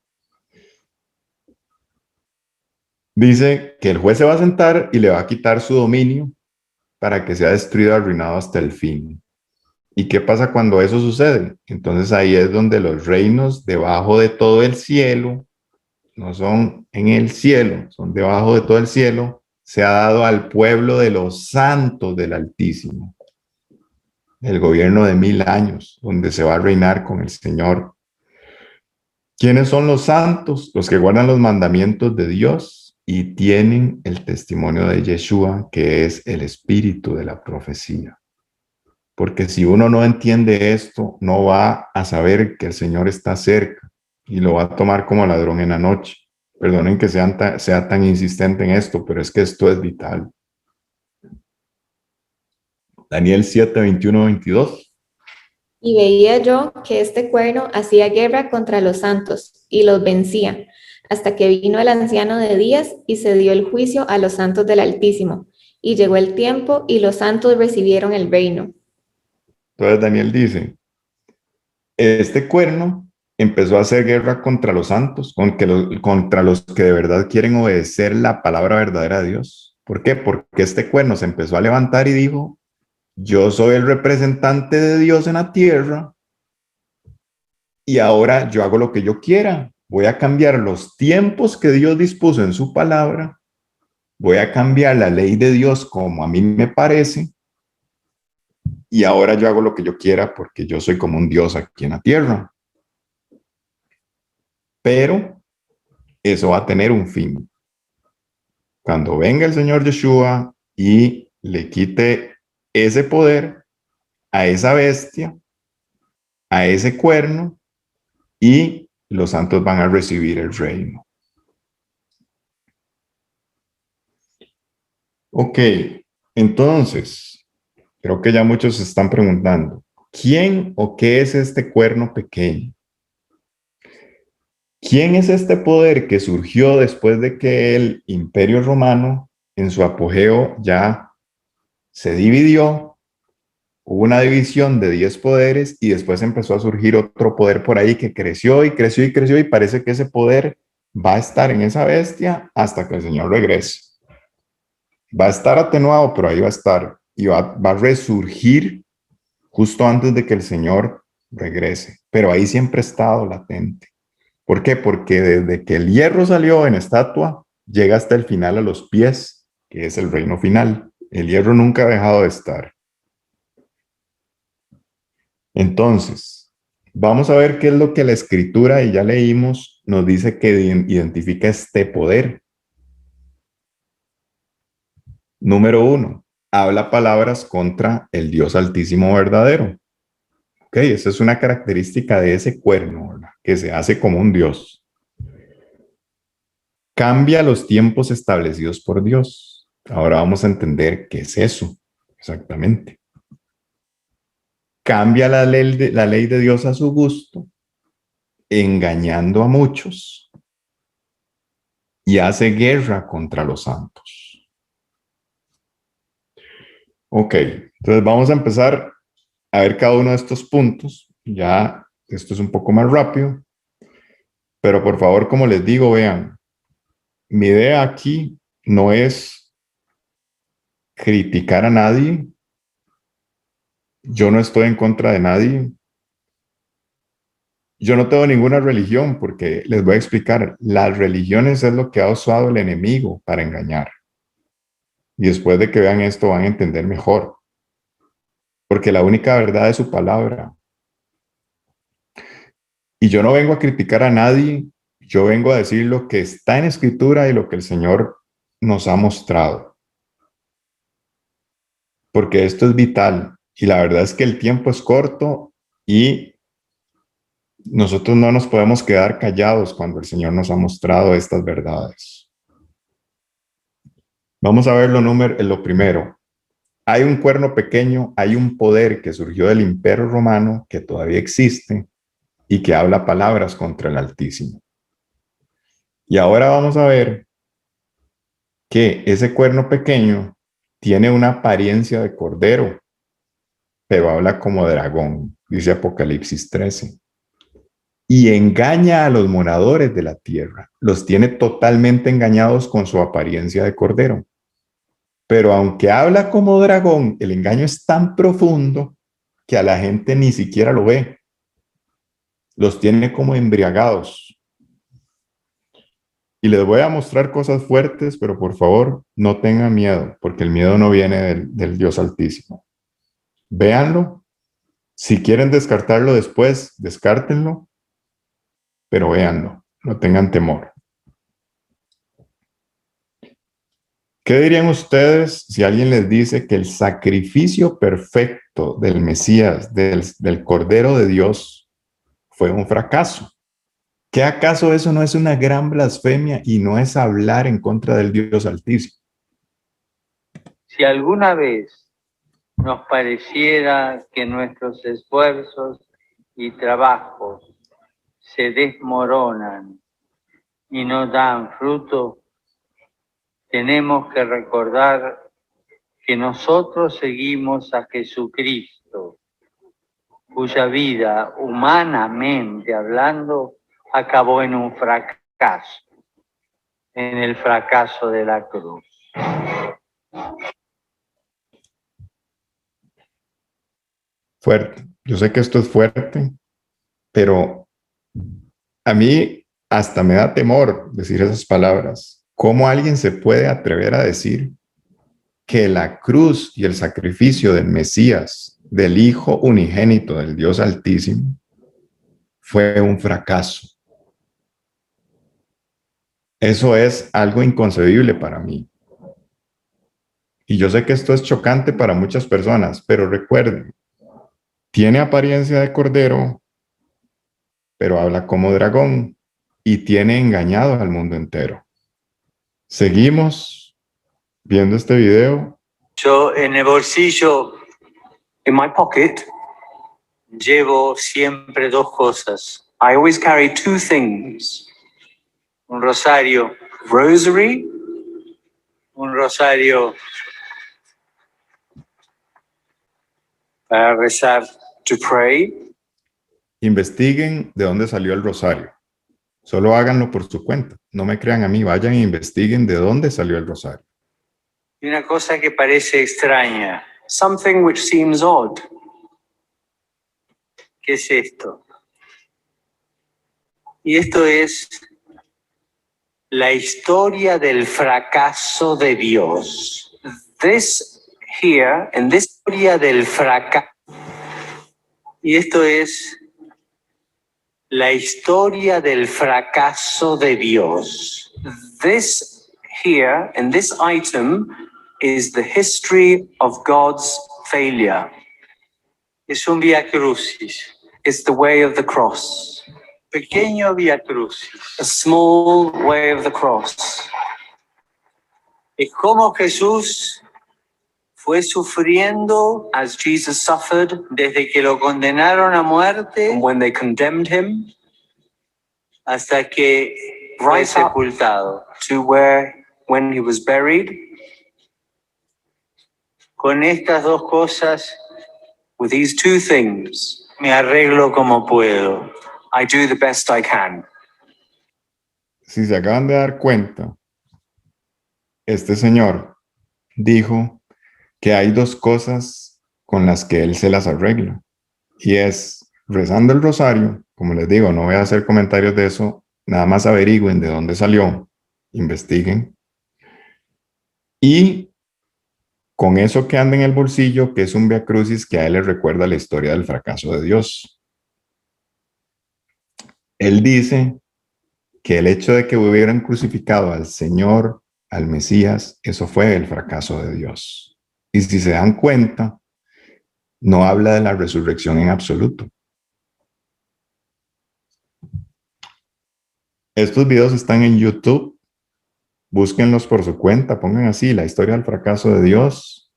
Dice que el juez se va a sentar y le va a quitar su dominio para que sea destruido, arruinado hasta el fin. ¿Y qué pasa cuando eso sucede? Entonces ahí es donde los reinos debajo de todo el cielo, no son en el cielo, son debajo de todo el cielo, se ha dado al pueblo de los santos del Altísimo. El gobierno de 1000 años, donde se va a reinar con el Señor. ¿Quiénes son los santos? Los que guardan los mandamientos de Dios y tienen el testimonio de Yeshua, que es el espíritu de la profecía. Porque si uno no entiende esto, no va a saber que el Señor está cerca y lo va a tomar como ladrón en la noche. Perdonen que sea tan insistente en esto, pero es que esto es vital. Daniel 7, 21, 22. Y veía yo que este cuerno hacía guerra contra los santos y los vencía, hasta que vino el anciano de días y se dio el juicio a los santos del Altísimo. Y llegó el tiempo y los santos recibieron el reino. Entonces Daniel dice, este cuerno empezó a hacer guerra contra los santos, contra los que de verdad quieren obedecer la palabra verdadera de Dios. ¿Por qué? Porque este cuerno se empezó a levantar y dijo, yo soy el representante de Dios en la tierra y ahora yo hago lo que yo quiera. Voy a cambiar los tiempos que Dios dispuso en su palabra. Voy a cambiar la ley de Dios como a mí me parece. Y ahora yo hago lo que yo quiera porque yo soy como un Dios aquí en la tierra. Pero eso va a tener un fin. Cuando venga el Señor Yeshua y le quite ese poder a esa bestia, a ese cuerno, y los santos van a recibir el reino. Ok, entonces, creo que ya muchos se están preguntando, ¿quién o qué es este cuerno pequeño? ¿Quién es este poder que surgió después de que el Imperio Romano en su apogeo ya se dividió? Hubo una división de 10 poderes y después empezó a surgir otro poder por ahí que creció y creció y creció y parece que ese poder va a estar en esa bestia hasta que el Señor regrese. Va a estar atenuado, pero ahí va a estar y va a resurgir justo antes de que el Señor regrese. Pero ahí siempre ha estado latente. ¿Por qué? Porque desde que el hierro salió en estatua, llega hasta el final a los pies, que es el reino final. El hierro nunca ha dejado de estar. Entonces, vamos a ver qué es lo que la escritura, y ya leímos, nos dice que identifica este poder. Número 1, habla palabras contra el Dios Altísimo verdadero. Ok, esa es una característica de ese cuerno, ¿verdad? Que se hace como un Dios. Cambia los tiempos establecidos por Dios. Ahora vamos a entender qué es eso, exactamente. Cambia la ley de Dios a su gusto, engañando a muchos, y hace guerra contra los santos. Ok, entonces vamos a empezar a ver cada uno de estos puntos. Ya esto es un poco más rápido, pero por favor, como les digo, vean, mi idea aquí no es criticar a nadie. Yo no estoy en contra de nadie. Yo no tengo ninguna religión porque les voy a explicar. Las religiones es lo que ha usado el enemigo para engañar. Y después de que vean esto van a entender mejor. Porque la única verdad es su palabra. Y yo no vengo a criticar a nadie. Yo vengo a decir lo que está en Escritura y lo que el Señor nos ha mostrado. Porque esto es vital. Y la verdad es que el tiempo es corto y nosotros no nos podemos quedar callados cuando el Señor nos ha mostrado estas verdades. Vamos a ver lo primero. Hay un cuerno pequeño, hay un poder que surgió del Imperio Romano que todavía existe y que habla palabras contra el Altísimo. Y ahora vamos a ver que ese cuerno pequeño tiene una apariencia de cordero, pero habla como dragón, dice Apocalipsis 13. Y engaña a los moradores de la tierra. Los tiene totalmente engañados con su apariencia de cordero. Pero aunque habla como dragón, el engaño es tan profundo que a la gente ni siquiera lo ve. Los tiene como embriagados. Y les voy a mostrar cosas fuertes, pero por favor no tengan miedo, porque el miedo no viene del Dios Altísimo. Véanlo. Si quieren descartarlo después, descártenlo. Pero véanlo, no tengan temor. ¿Qué dirían ustedes si alguien les dice que el sacrificio perfecto del Mesías, del Cordero de Dios, fue un fracaso? ¿Qué acaso eso no es una gran blasfemia y no es hablar en contra del Dios Altísimo? Si alguna vez nos pareciera que nuestros esfuerzos y trabajos se desmoronan y no dan fruto, tenemos que recordar que nosotros seguimos a Jesucristo, cuya vida, humanamente hablando, acabó en un fracaso, en el fracaso de la cruz. Fuerte. Yo sé que esto es fuerte, pero a mí hasta me da temor decir esas palabras. ¿Cómo alguien se puede atrever a decir que la cruz y el sacrificio del Mesías, del Hijo unigénito del Dios Altísimo, fue un fracaso? Eso es algo inconcebible para mí. Y yo sé que esto es chocante para muchas personas, pero recuerden, tiene apariencia de cordero, pero habla como dragón y tiene engañado al mundo entero. Seguimos viendo este video. Yo en el bolsillo, in my pocket, llevo siempre dos cosas. I always carry two things. Un rosario, rosary, un rosario para rezar, to pray. Investiguen de dónde salió el rosario. Solo háganlo por su cuenta. No me crean a mí, vayan e investiguen de dónde salió el rosario. Y una cosa que parece extraña. Something which seems odd. ¿Qué es esto? Y esto es la historia del fracaso de Dios. This here, en esta historia del fracaso. Y esto es la historia del fracaso de Dios. This here, in this item, is the history of God's failure. Es un vía crucis. It's the way of the cross. Pequeño vía crucis. A small way of the cross. Es como Jesús fue sufriendo, as Jesus suffered, desde que lo condenaron a muerte, when they condemned him, hasta que fue sepultado, to where, when he was buried. Con estas dos cosas, with these two things, me arreglo como puedo. I do the best I can. Si se acaban de dar cuenta, este señor dijo que hay dos cosas con las que él se las arregla. Y es rezando el rosario. Como les digo, no voy a hacer comentarios de eso. Nada más averigüen de dónde salió. Investiguen. Y con eso que anda en el bolsillo, que es un Via Crucis que a él le recuerda la historia del fracaso de Dios. Él dice que el hecho de que hubieran crucificado al Señor, al Mesías, eso fue el fracaso de Dios. Y si se dan cuenta, no habla de la resurrección en absoluto. Estos videos están en YouTube. Búsquenlos por su cuenta. Pongan así, la historia del fracaso de Dios.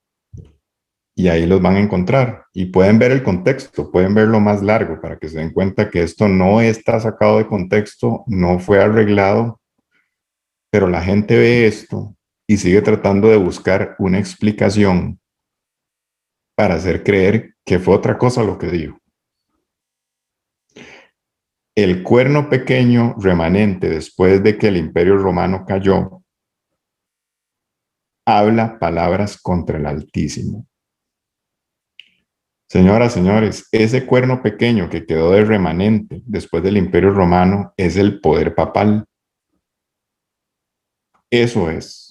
Y ahí los van a encontrar. Y pueden ver el contexto, pueden verlo más largo para que se den cuenta que esto no está sacado de contexto, no fue arreglado. Pero la gente ve esto y sigue tratando de buscar una explicación para hacer creer que fue otra cosa lo que dijo. El cuerno pequeño remanente después de que el Imperio Romano cayó, habla palabras contra el Altísimo. Señoras, señores, ese cuerno pequeño que quedó de remanente después del Imperio Romano es el poder papal. Eso es.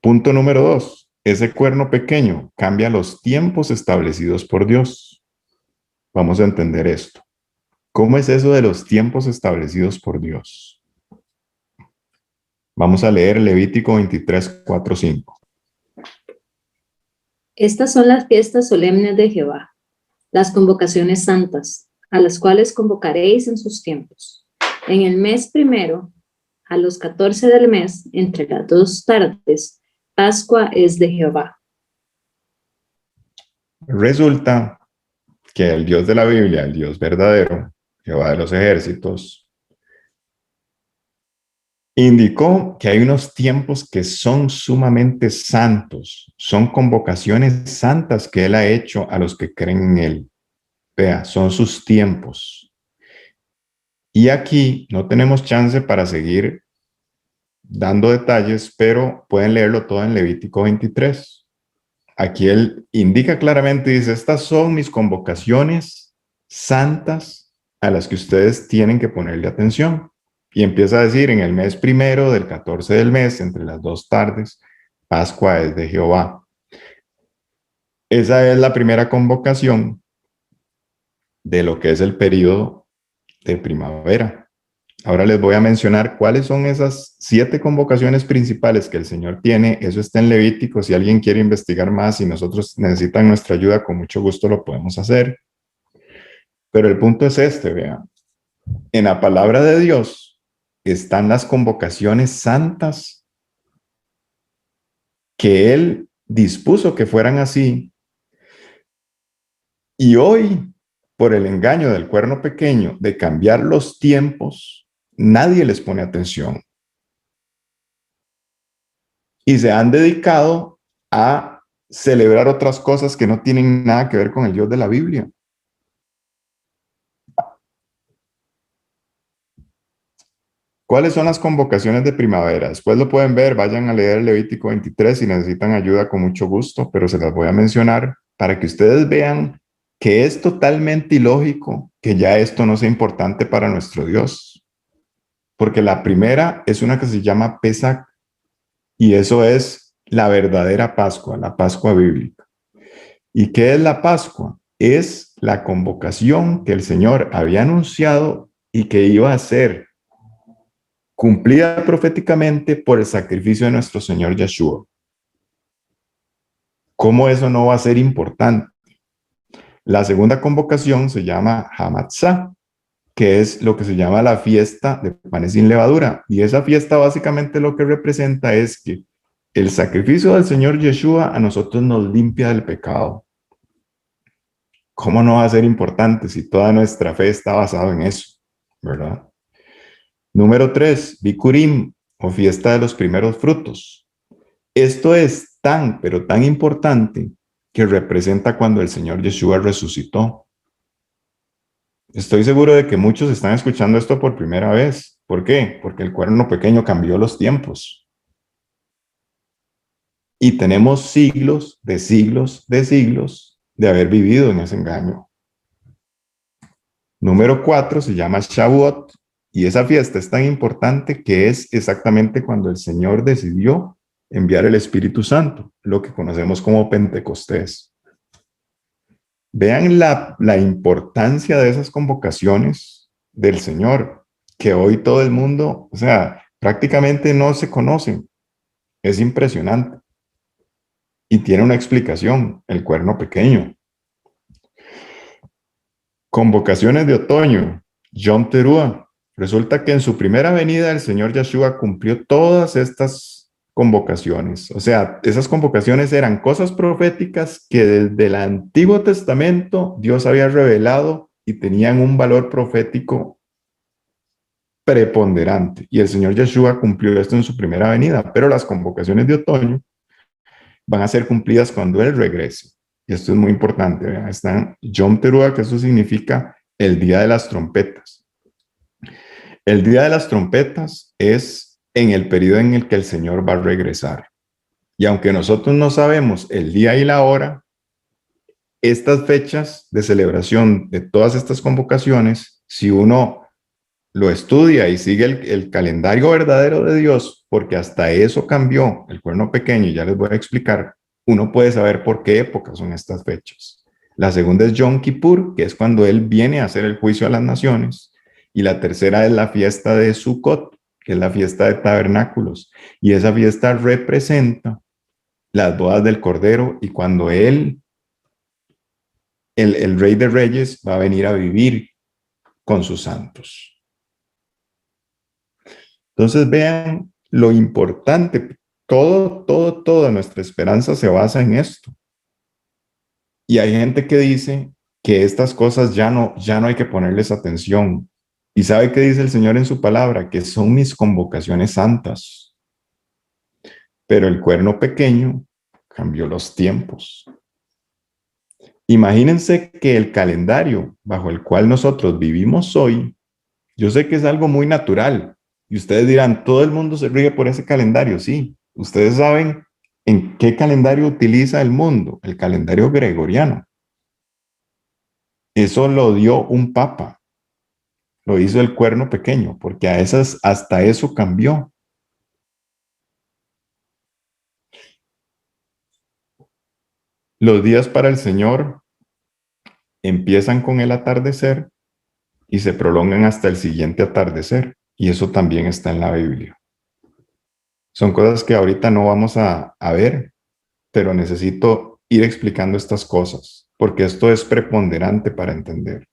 Punto número 2. Ese cuerno pequeño cambia los tiempos establecidos por Dios. Vamos a entender esto. ¿Cómo es eso de los tiempos establecidos por Dios? Vamos a leer Levítico 23, 4, 5. Estas son las fiestas solemnes de Jehová, las convocaciones santas, a las cuales convocaréis en sus tiempos. En el mes primero, a los 14 del mes, entre las 2 tardes, Pascua es de Jehová. Resulta que el Dios de la Biblia, el Dios verdadero, Jehová de los ejércitos, indicó que hay unos tiempos que son sumamente santos, son convocaciones santas que Él ha hecho a los que creen en Él. Vea, son sus tiempos. Y aquí no tenemos chance para seguir dando detalles, pero pueden leerlo todo en Levítico 23. Aquí Él indica claramente, dice, estas son mis convocaciones santas a las que ustedes tienen que ponerle atención. Y empieza a decir, en el mes primero del 14 del mes, entre las 2 tardes, Pascua es de Jehová. Esa es la primera convocación de lo que es el periodo de primavera. Ahora les voy a mencionar cuáles son esas 7 convocaciones principales que el Señor tiene. Eso está en Levítico. Si alguien quiere investigar más y nosotros necesitan nuestra ayuda, con mucho gusto lo podemos hacer. Pero el punto es este, vean. En la palabra de Dios están las convocaciones santas que Él dispuso que fueran así. Y hoy, por el engaño del cuerno pequeño de cambiar los tiempos, nadie les pone atención. Y se han dedicado a celebrar otras cosas que no tienen nada que ver con el Dios de la Biblia. ¿Cuáles son las convocaciones de primavera? Después lo pueden ver, vayan a leer Levítico 23 si necesitan ayuda, con mucho gusto, pero se las voy a mencionar para que ustedes vean que es totalmente ilógico que ya esto no sea importante para nuestro Dios. Porque la primera es una que se llama Pesach, y eso es la verdadera Pascua, la Pascua bíblica. ¿Y qué es la Pascua? Es la convocación que el Señor había anunciado y que iba a ser cumplida proféticamente por el sacrificio de nuestro Señor Yeshua. ¿Cómo eso no va a ser importante? La segunda convocación se llama Hamatzah, que es lo que se llama la fiesta de panes sin levadura. Y esa fiesta básicamente lo que representa es que el sacrificio del Señor Yeshua a nosotros nos limpia del pecado. ¿Cómo no va a ser importante si toda nuestra fe está basada en eso? ¿Verdad? Número 3, Bikurim, o fiesta de los primeros frutos. Esto es tan, pero tan importante que representa cuando el Señor Yeshua resucitó. Estoy seguro de que muchos están escuchando esto por primera vez. ¿Por qué? Porque el cuerno pequeño cambió los tiempos. Y tenemos siglos de siglos de siglos de haber vivido en ese engaño. Número 4 se llama Shavuot. Y esa fiesta es tan importante que es exactamente cuando el Señor decidió enviar el Espíritu Santo, lo que conocemos como Pentecostés. Vean la importancia de esas convocaciones del Señor, que hoy todo el mundo, o sea, prácticamente no se conocen. Es impresionante. Y tiene una explicación, el cuerno pequeño. Convocaciones de otoño, Yom Teruah. Resulta que en su primera venida el Señor Yeshua cumplió todas estas convocaciones. O sea, esas convocaciones eran cosas proféticas que desde el Antiguo Testamento Dios había revelado y tenían un valor profético preponderante. Y el Señor Yeshua cumplió esto en su primera venida, pero las convocaciones de otoño van a ser cumplidas cuando Él regrese. Y esto es muy importante. ¿Vean? Está Yom Teruah, que eso significa el día de las trompetas. El día de las trompetas es en el periodo en el que el Señor va a regresar. Y aunque nosotros no sabemos el día y la hora, estas fechas de celebración de todas estas convocaciones, si uno lo estudia y sigue el calendario verdadero de Dios, porque hasta eso cambió el cuerno pequeño, y ya les voy a explicar, uno puede saber por qué época son estas fechas. La segunda es Yom Kippur, que es cuando Él viene a hacer el juicio a las naciones. Y la tercera es la fiesta de Sukkot, que es la fiesta de tabernáculos. Y esa fiesta representa las bodas del Cordero y cuando Él, el Rey de Reyes, va a venir a vivir con sus santos. Entonces vean lo importante Toda nuestra esperanza se basa en esto. Y hay gente que dice que estas cosas ya no hay que ponerles atención. ¿Y sabe qué dice el Señor en su palabra? Que son mis convocaciones santas. Pero el cuerno pequeño cambió los tiempos. Imagínense que el calendario bajo el cual nosotros vivimos hoy, yo sé que es algo muy natural. Y ustedes dirán, todo el mundo se rige por ese calendario. Sí, ustedes saben en qué calendario utiliza el mundo, el calendario gregoriano. Eso lo dio un papa, lo hizo el cuerno pequeño, porque hasta eso cambió. Los días para el Señor empiezan con el atardecer y se prolongan hasta el siguiente atardecer. Y eso también está en la Biblia. Son cosas que ahorita no vamos a ver, pero necesito ir explicando estas cosas, porque esto es preponderante para entender.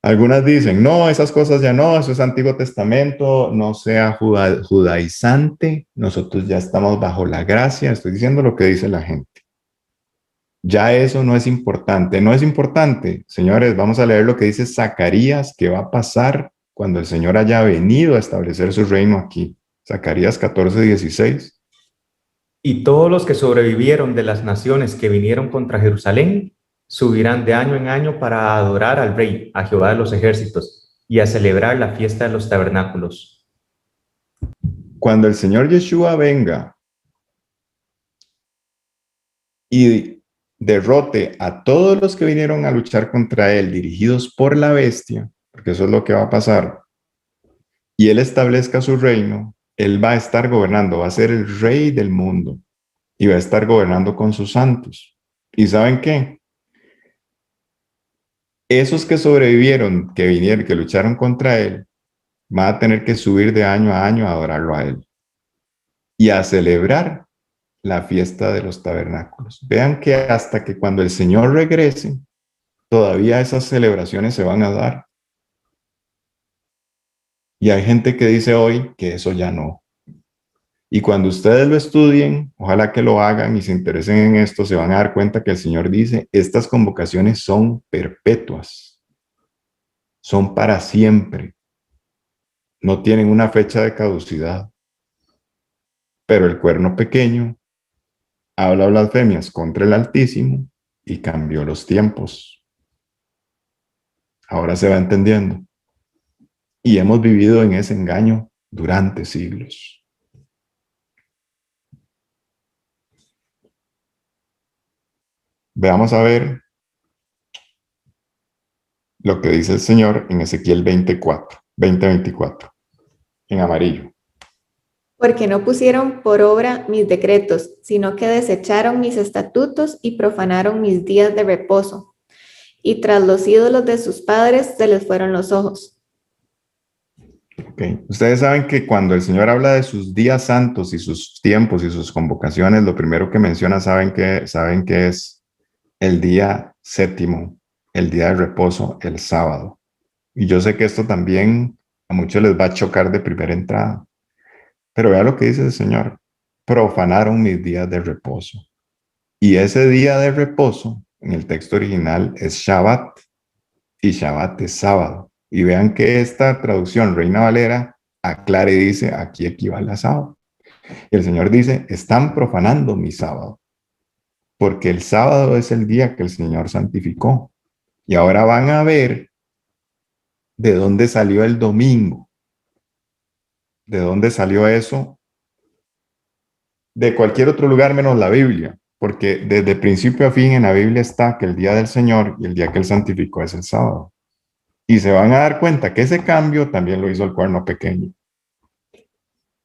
Algunas dicen, no, esas cosas ya no, eso es Antiguo Testamento, no sea judaizante, nosotros ya estamos bajo la gracia, estoy diciendo lo que dice la gente. Ya eso no es importante, no es importante. Señores, vamos a leer lo que dice Zacarías, que va a pasar cuando el Señor haya venido a establecer su reino aquí. Zacarías 14:16. Y todos los que sobrevivieron de las naciones que vinieron contra Jerusalén subirán de año en año para adorar al Rey, a Jehová de los ejércitos, y a celebrar la fiesta de los tabernáculos. Cuando el Señor Yeshua venga y derrote a todos los que vinieron a luchar contra él, dirigidos por la bestia, porque eso es lo que va a pasar, y él establezca su reino, él va a estar gobernando, va a ser el rey del mundo, y va a estar gobernando con sus santos. ¿Y saben qué? Esos que sobrevivieron, que vinieron, que lucharon contra él, van a tener que subir de año a año a adorarlo a él y a celebrar la fiesta de los tabernáculos. Vean que hasta que cuando el Señor regrese, todavía esas celebraciones se van a dar. Y hay gente que dice hoy que eso ya no. Y cuando ustedes lo estudien, ojalá que lo hagan y se interesen en esto, se van a dar cuenta que el Señor dice, estas convocaciones son perpetuas, son para siempre, no tienen una fecha de caducidad. Pero el cuerno pequeño habla blasfemias contra el Altísimo y cambió los tiempos. Ahora se va entendiendo. Y hemos vivido en ese engaño durante siglos. Veamos a ver lo que dice el Señor en Ezequiel 20:24, en amarillo. Porque no pusieron por obra mis decretos, sino que desecharon mis estatutos y profanaron mis días de reposo. Y tras los ídolos de sus padres se les fueron los ojos. Okay. Ustedes saben que cuando el Señor habla de sus días santos y sus tiempos y sus convocaciones, lo primero que menciona, saben que es el día séptimo, el día de reposo, el sábado. Y yo sé que esto también a muchos les va a chocar de primera entrada. Pero vea lo que dice el Señor. Profanaron mis días de reposo. Y ese día de reposo, en el texto original, es Shabbat. Y Shabbat es sábado. Y vean que esta traducción, Reina Valera, aclara y dice, aquí equivale a sábado. Y el Señor dice, están profanando mi sábado. Porque el sábado es el día que el Señor santificó. Y ahora van a ver de dónde salió el domingo. ¿De dónde salió eso? De cualquier otro lugar menos la Biblia, porque desde principio a fin en la Biblia está que el día del Señor y el día que Él santificó es el sábado. Y se van a dar cuenta que ese cambio también lo hizo el cuerno pequeño.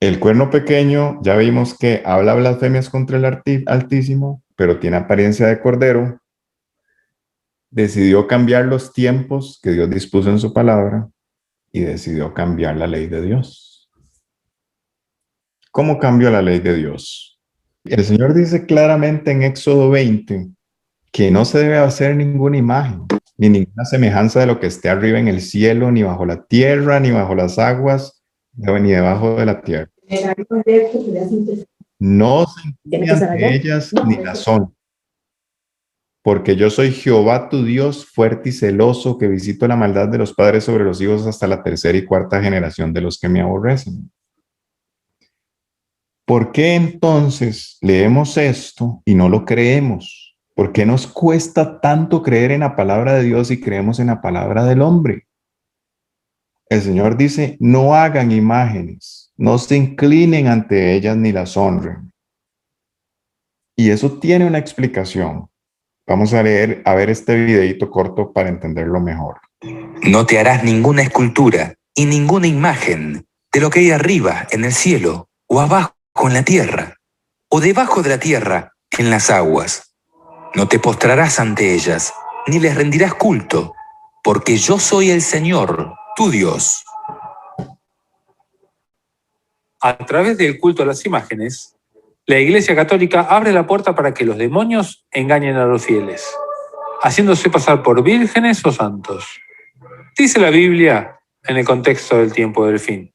El cuerno pequeño, ya vimos que habla blasfemias contra el Altísimo, pero tiene apariencia de cordero. Decidió cambiar los tiempos que Dios dispuso en su palabra y decidió cambiar la ley de Dios. ¿Cómo cambió la ley de Dios? El Señor dice claramente en Éxodo 20 que no se debe hacer ninguna imagen, ni ninguna semejanza de lo que esté arriba en el cielo, ni bajo la tierra, ni bajo las aguas, ni debajo de la tierra. No se incline ante ellas ni las son. Porque yo soy Jehová tu Dios, fuerte y celoso, que visito la maldad de los padres sobre los hijos hasta la tercera y cuarta generación de los que me aborrecen. ¿Por qué entonces leemos esto y no lo creemos? ¿Por qué nos cuesta tanto creer en la palabra de Dios y creemos en la palabra del hombre? El Señor dice, no hagan imágenes, no se inclinen ante ellas ni las honren. Y eso tiene una explicación. Vamos a ver este videito corto para entenderlo mejor. No te harás ninguna escultura y ninguna imagen de lo que hay arriba en el cielo, o abajo en la tierra, o debajo de la tierra en las aguas. No te postrarás ante ellas, ni les rendirás culto, porque yo soy el Señor, tu Dios. A través del culto a las imágenes, la Iglesia Católica abre la puerta para que los demonios engañen a los fieles, haciéndose pasar por vírgenes o santos. Dice la Biblia en el contexto del tiempo del fin.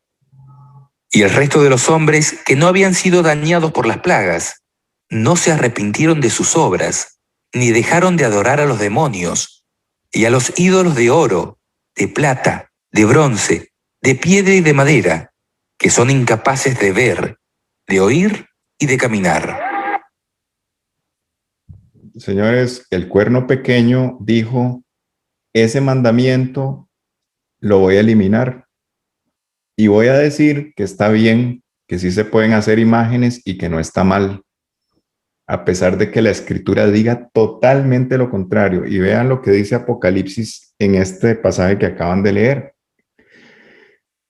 Y el resto de los hombres que no habían sido dañados por las plagas, no se arrepintieron de sus obras, ni dejaron de adorar a los demonios y a los ídolos de oro, de plata, de bronce, de piedra y de madera, que son incapaces de ver, de oír y de caminar. Señores, el cuerno pequeño dijo, ese mandamiento lo voy a eliminar y voy a decir que está bien, que sí se pueden hacer imágenes y que no está mal, a pesar de que la Escritura diga totalmente lo contrario. Y vean lo que dice Apocalipsis en este pasaje que acaban de leer.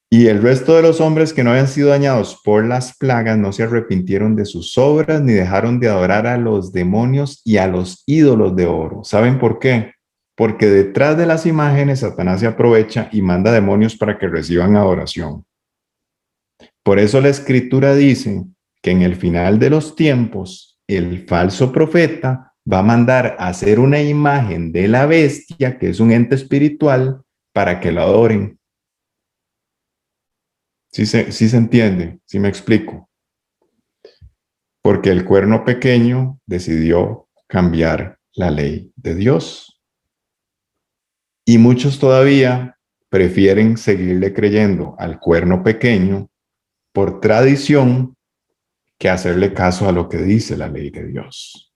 Y el resto de los hombres que no habían sido dañados por las plagas no se arrepintieron de sus obras ni dejaron de adorar a los demonios y a los ídolos de oro. ¿Saben por qué? Porque detrás de las imágenes Satanás se aprovecha y manda demonios para que reciban adoración. Por eso la Escritura dice que en el final de los tiempos el falso profeta va a mandar a hacer una imagen de la bestia, que es un ente espiritual, para que lo adoren. ¿Sí se entiende? ¿Sí me explico? Porque el cuerno pequeño decidió cambiar la ley de Dios. Y muchos todavía prefieren seguirle creyendo al cuerno pequeño por tradición que hacerle caso a lo que dice la ley de Dios,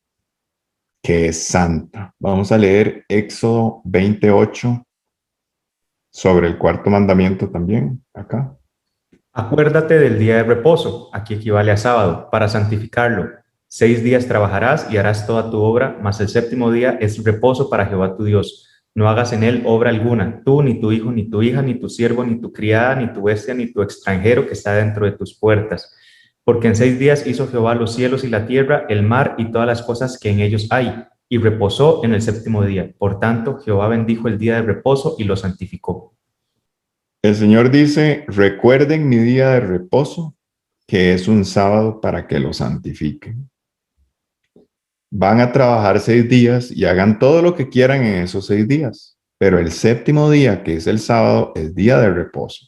que es santa. Vamos a leer Éxodo 28 sobre el cuarto mandamiento también, acá. Acuérdate del día de reposo, aquí equivale a sábado, para santificarlo. 6 días trabajarás y harás toda tu obra, mas el séptimo día es reposo para Jehová tu Dios. No hagas en él obra alguna, tú, ni tu hijo, ni tu hija, ni tu siervo, ni tu criada, ni tu bestia, ni tu extranjero que está dentro de tus puertas. Porque en 6 días hizo Jehová los cielos y la tierra, el mar y todas las cosas que en ellos hay, y reposó en el séptimo día. Por tanto, Jehová bendijo el día de reposo y lo santificó. El Señor dice, recuerden mi día de reposo, que es un sábado para que lo santifiquen. Van a trabajar 6 días y hagan todo lo que quieran en esos 6 días, pero el séptimo día, que es el sábado, es día de reposo.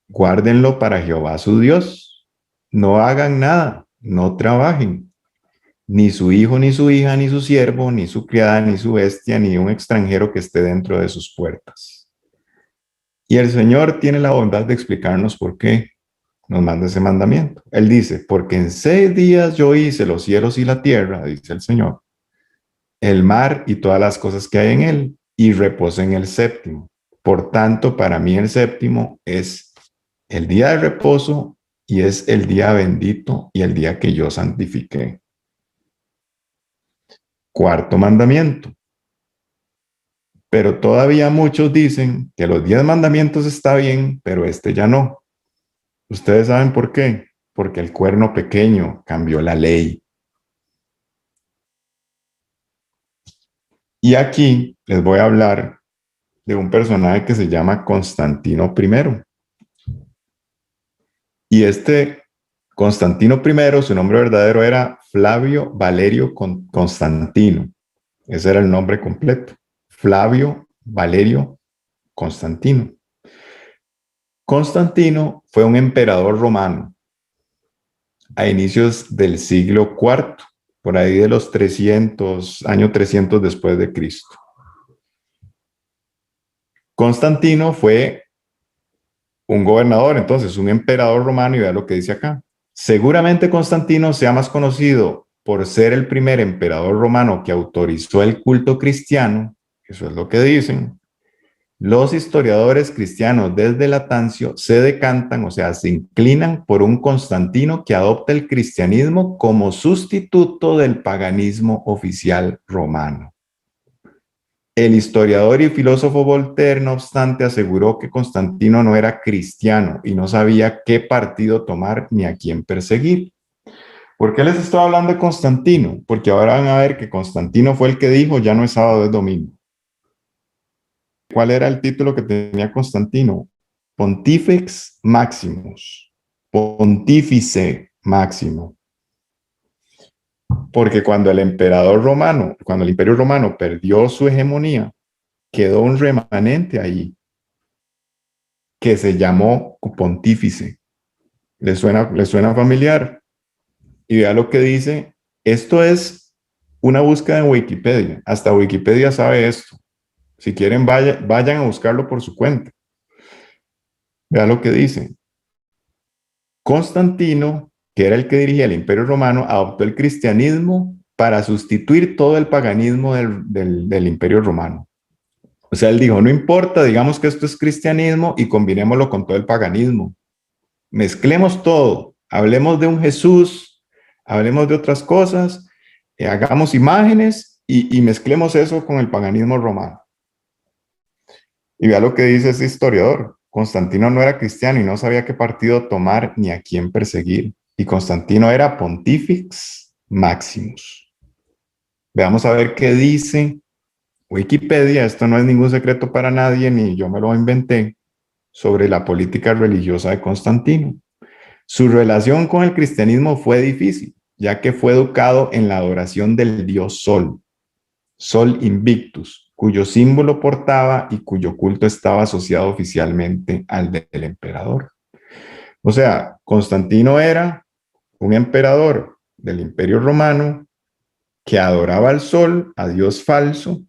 Guárdenlo para Jehová su Dios. No hagan nada, no trabajen. Ni su hijo, ni su hija, ni su siervo, ni su criada, ni su bestia, ni un extranjero que esté dentro de sus puertas. Y el Señor tiene la bondad de explicarnos por qué nos manda ese mandamiento. Él dice, porque en 6 días yo hice los cielos y la tierra, dice el Señor, el mar y todas las cosas que hay en él, y reposé en el séptimo. Por tanto, para mí el séptimo es el día de reposo y es el día bendito y el día que yo santifiqué. Cuarto mandamiento. Pero todavía muchos dicen que los 10 mandamientos está bien, pero este ya no. ¿Ustedes saben por qué? Porque el cuerno pequeño cambió la ley. Y aquí les voy a hablar de un personaje que se llama Constantino I. Y este Constantino I, su nombre verdadero era Flavio Valerio Constantino. Ese era el nombre completo. Flavio Valerio Constantino. Constantino fue un emperador romano a inicios del siglo IV, por ahí de los 300, año 300 después de Cristo. Constantino fue un gobernador, entonces un emperador romano, y vea lo que dice acá. Seguramente Constantino sea más conocido por ser el primer emperador romano que autorizó el culto cristiano, eso es lo que dicen. Los historiadores cristianos desde Latancio se decantan, o sea, se inclinan por un Constantino que adopta el cristianismo como sustituto del paganismo oficial romano. El historiador y filósofo Voltaire, no obstante, aseguró que Constantino no era cristiano y no sabía qué partido tomar ni a quién perseguir. ¿Por qué les estoy hablando de Constantino? Porque ahora van a ver que Constantino fue el que dijo, ya no es sábado, es domingo. ¿Cuál era el título que tenía Constantino? Pontifex Maximus, Pontífice Máximo. Porque cuando el emperador romano, cuando el imperio romano perdió su hegemonía, quedó un remanente ahí que se llamó pontífice. ¿Le suena familiar? Y vea lo que dice. Esto es una búsqueda en Wikipedia. Hasta Wikipedia sabe esto. Si quieren, vayan a buscarlo por su cuenta. Vea lo que dice. Constantino, que era el que dirigía el imperio romano, adoptó el cristianismo para sustituir todo el paganismo del imperio romano. O sea, él dijo, no importa, digamos que esto es cristianismo y combinémoslo con todo el paganismo. Mezclemos todo, hablemos de un Jesús, hablemos de otras cosas, hagamos imágenes y mezclemos eso con el paganismo romano. Y vea lo que dice ese historiador. Constantino no era cristiano y no sabía qué partido tomar ni a quién perseguir. Y Constantino era Pontifex Maximus. Veamos a ver qué dice Wikipedia. Esto no es ningún secreto para nadie, ni yo me lo inventé, sobre la política religiosa de Constantino. Su relación con el cristianismo fue difícil, ya que fue educado en la adoración del dios Sol, Sol Invictus, cuyo símbolo portaba y cuyo culto estaba asociado oficialmente al del emperador. O sea, Constantino era un emperador del Imperio Romano que adoraba al sol, a Dios falso,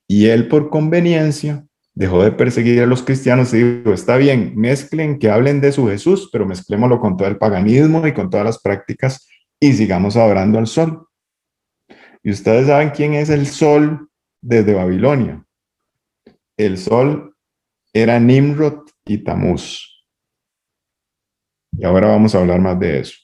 y él por conveniencia dejó de perseguir a los cristianos y dijo, está bien, mezclen, que hablen de su Jesús, pero mezclémoslo con todo el paganismo y con todas las prácticas y sigamos adorando al sol. Y ustedes saben quién es el sol desde Babilonia. El sol era Nimrod y Tamuz. Y ahora vamos a hablar más de eso.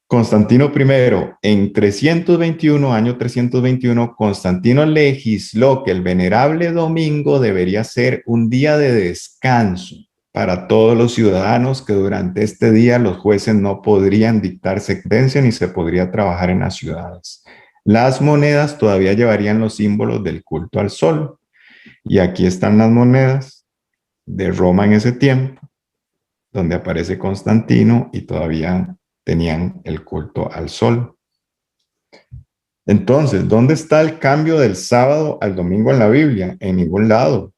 Constantino I, en 321, año 321, Constantino legisló que el venerable domingo debería ser un día de descanso para todos los ciudadanos, que durante este día los jueces no podrían dictar sentencia ni se podría trabajar en las ciudades. Las monedas todavía llevarían los símbolos del culto al sol. Y aquí están las monedas de Roma en ese tiempo, donde aparece Constantino y todavía tenían el culto al sol. Entonces, ¿dónde está el cambio del sábado al domingo en la Biblia? En ningún lado.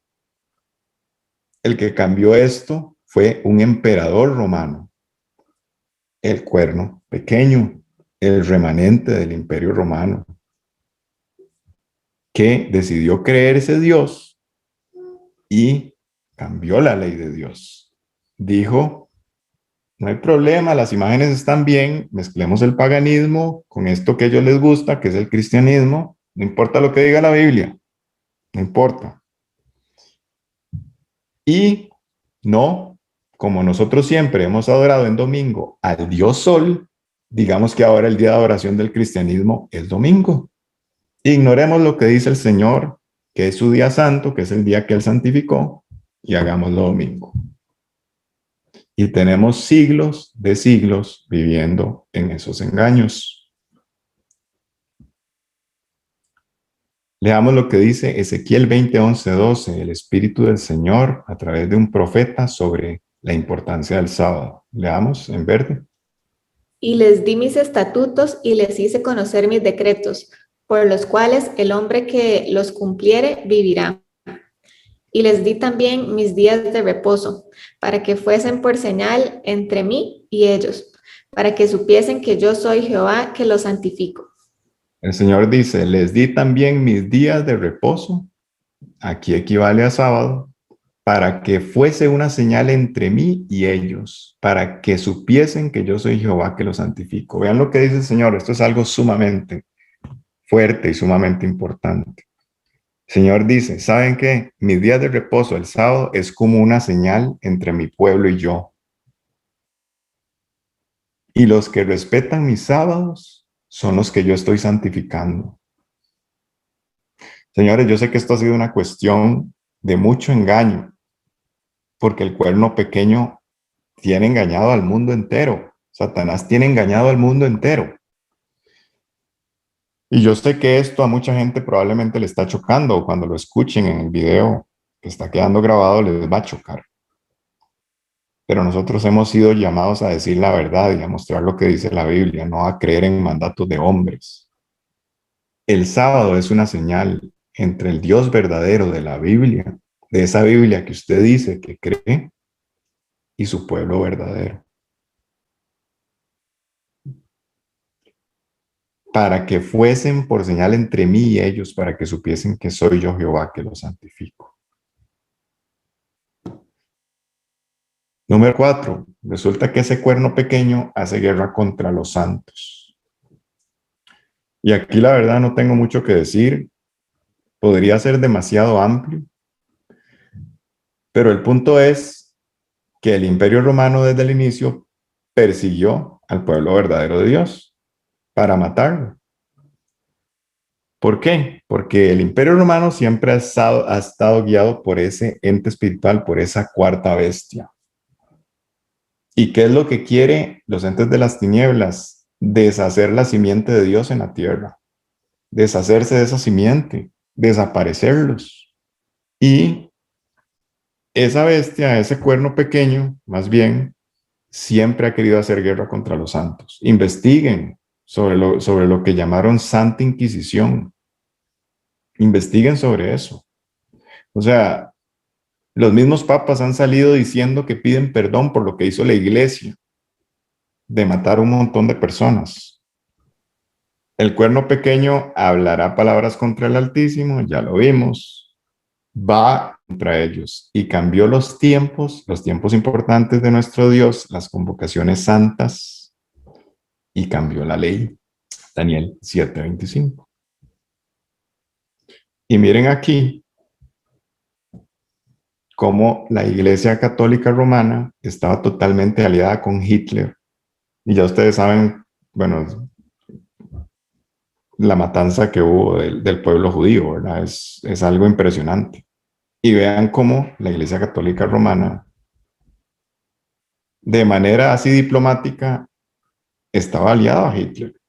El que cambió esto fue un emperador romano, el cuerno pequeño, el remanente del imperio romano, que decidió creerse Dios y cambió la ley de Dios. Dijo, no hay problema, las imágenes están bien, mezclemos el paganismo con esto que a ellos les gusta, que es el cristianismo, no importa lo que diga la Biblia, no importa. Y no, como nosotros siempre hemos adorado en domingo al Dios Sol, digamos que ahora el día de adoración del cristianismo es domingo. Ignoremos lo que dice el Señor, que es su día santo, que es el día que Él santificó, y hagámoslo domingo. Y tenemos siglos de siglos viviendo en esos engaños. Leamos lo que dice Ezequiel 20:11-12, el Espíritu del Señor a través de un profeta sobre la importancia del sábado. Leamos en verde. Y les di mis estatutos y les hice conocer mis decretos, por los cuales el hombre que los cumpliere vivirá. Y les di también mis días de reposo, para que fuesen por señal entre mí y ellos, para que supiesen que yo soy Jehová que los santifico. El Señor dice, les di también mis días de reposo, aquí equivale a sábado, para que fuese una señal entre mí y ellos, para que supiesen que yo soy Jehová que los santifico. Vean lo que dice el Señor, esto es algo sumamente fuerte y sumamente importante. El Señor dice, ¿saben qué? Mis días de reposo, el sábado, es como una señal entre mi pueblo y yo. Y los que respetan mis sábados son los que yo estoy santificando. Señores, yo sé que esto ha sido una cuestión de mucho engaño, porque el cuerno pequeño tiene engañado al mundo entero. Satanás tiene engañado al mundo entero. Y yo sé que esto a mucha gente probablemente le está chocando, o cuando lo escuchen en el video que está quedando grabado les va a chocar. Pero nosotros hemos sido llamados a decir la verdad y a mostrar lo que dice la Biblia, no a creer en mandatos de hombres. El sábado es una señal entre el Dios verdadero de la Biblia, de esa Biblia que usted dice que cree, y su pueblo verdadero. Para que fuesen por señal entre mí y ellos, para que supiesen que soy yo Jehová que los santifico. Número 4. Resulta que ese cuerno pequeño hace guerra contra los santos. Y aquí la verdad no tengo mucho que decir. Podría ser demasiado amplio. Pero el punto es que el Imperio Romano desde el inicio persiguió al pueblo verdadero de Dios para matarlo. ¿Por qué? Porque el Imperio Romano siempre ha estado guiado por ese ente espiritual, por esa cuarta bestia. ¿Y qué es lo que quiere los entes de las tinieblas? Deshacer la simiente de Dios en la tierra. Deshacerse de esa simiente, desaparecerlos. Y esa bestia, ese cuerno pequeño, más bien, siempre ha querido hacer guerra contra los santos. Investiguen sobre lo que llamaron Santa Inquisición. Investiguen sobre eso. O sea, los mismos papas han salido diciendo que piden perdón por lo que hizo la iglesia, de matar un montón de personas. El cuerno pequeño hablará palabras contra el Altísimo, ya lo vimos, va contra ellos y cambió los tiempos importantes de nuestro Dios, las convocaciones santas, y cambió la ley. Daniel 7:25. Y miren aquí cómo la Iglesia Católica Romana estaba totalmente aliada con Hitler. Y ya ustedes saben, bueno, la matanza que hubo del pueblo judío, ¿verdad? Es algo impresionante. Y vean cómo la Iglesia Católica Romana, de manera así diplomática, estaba aliada a Hitler.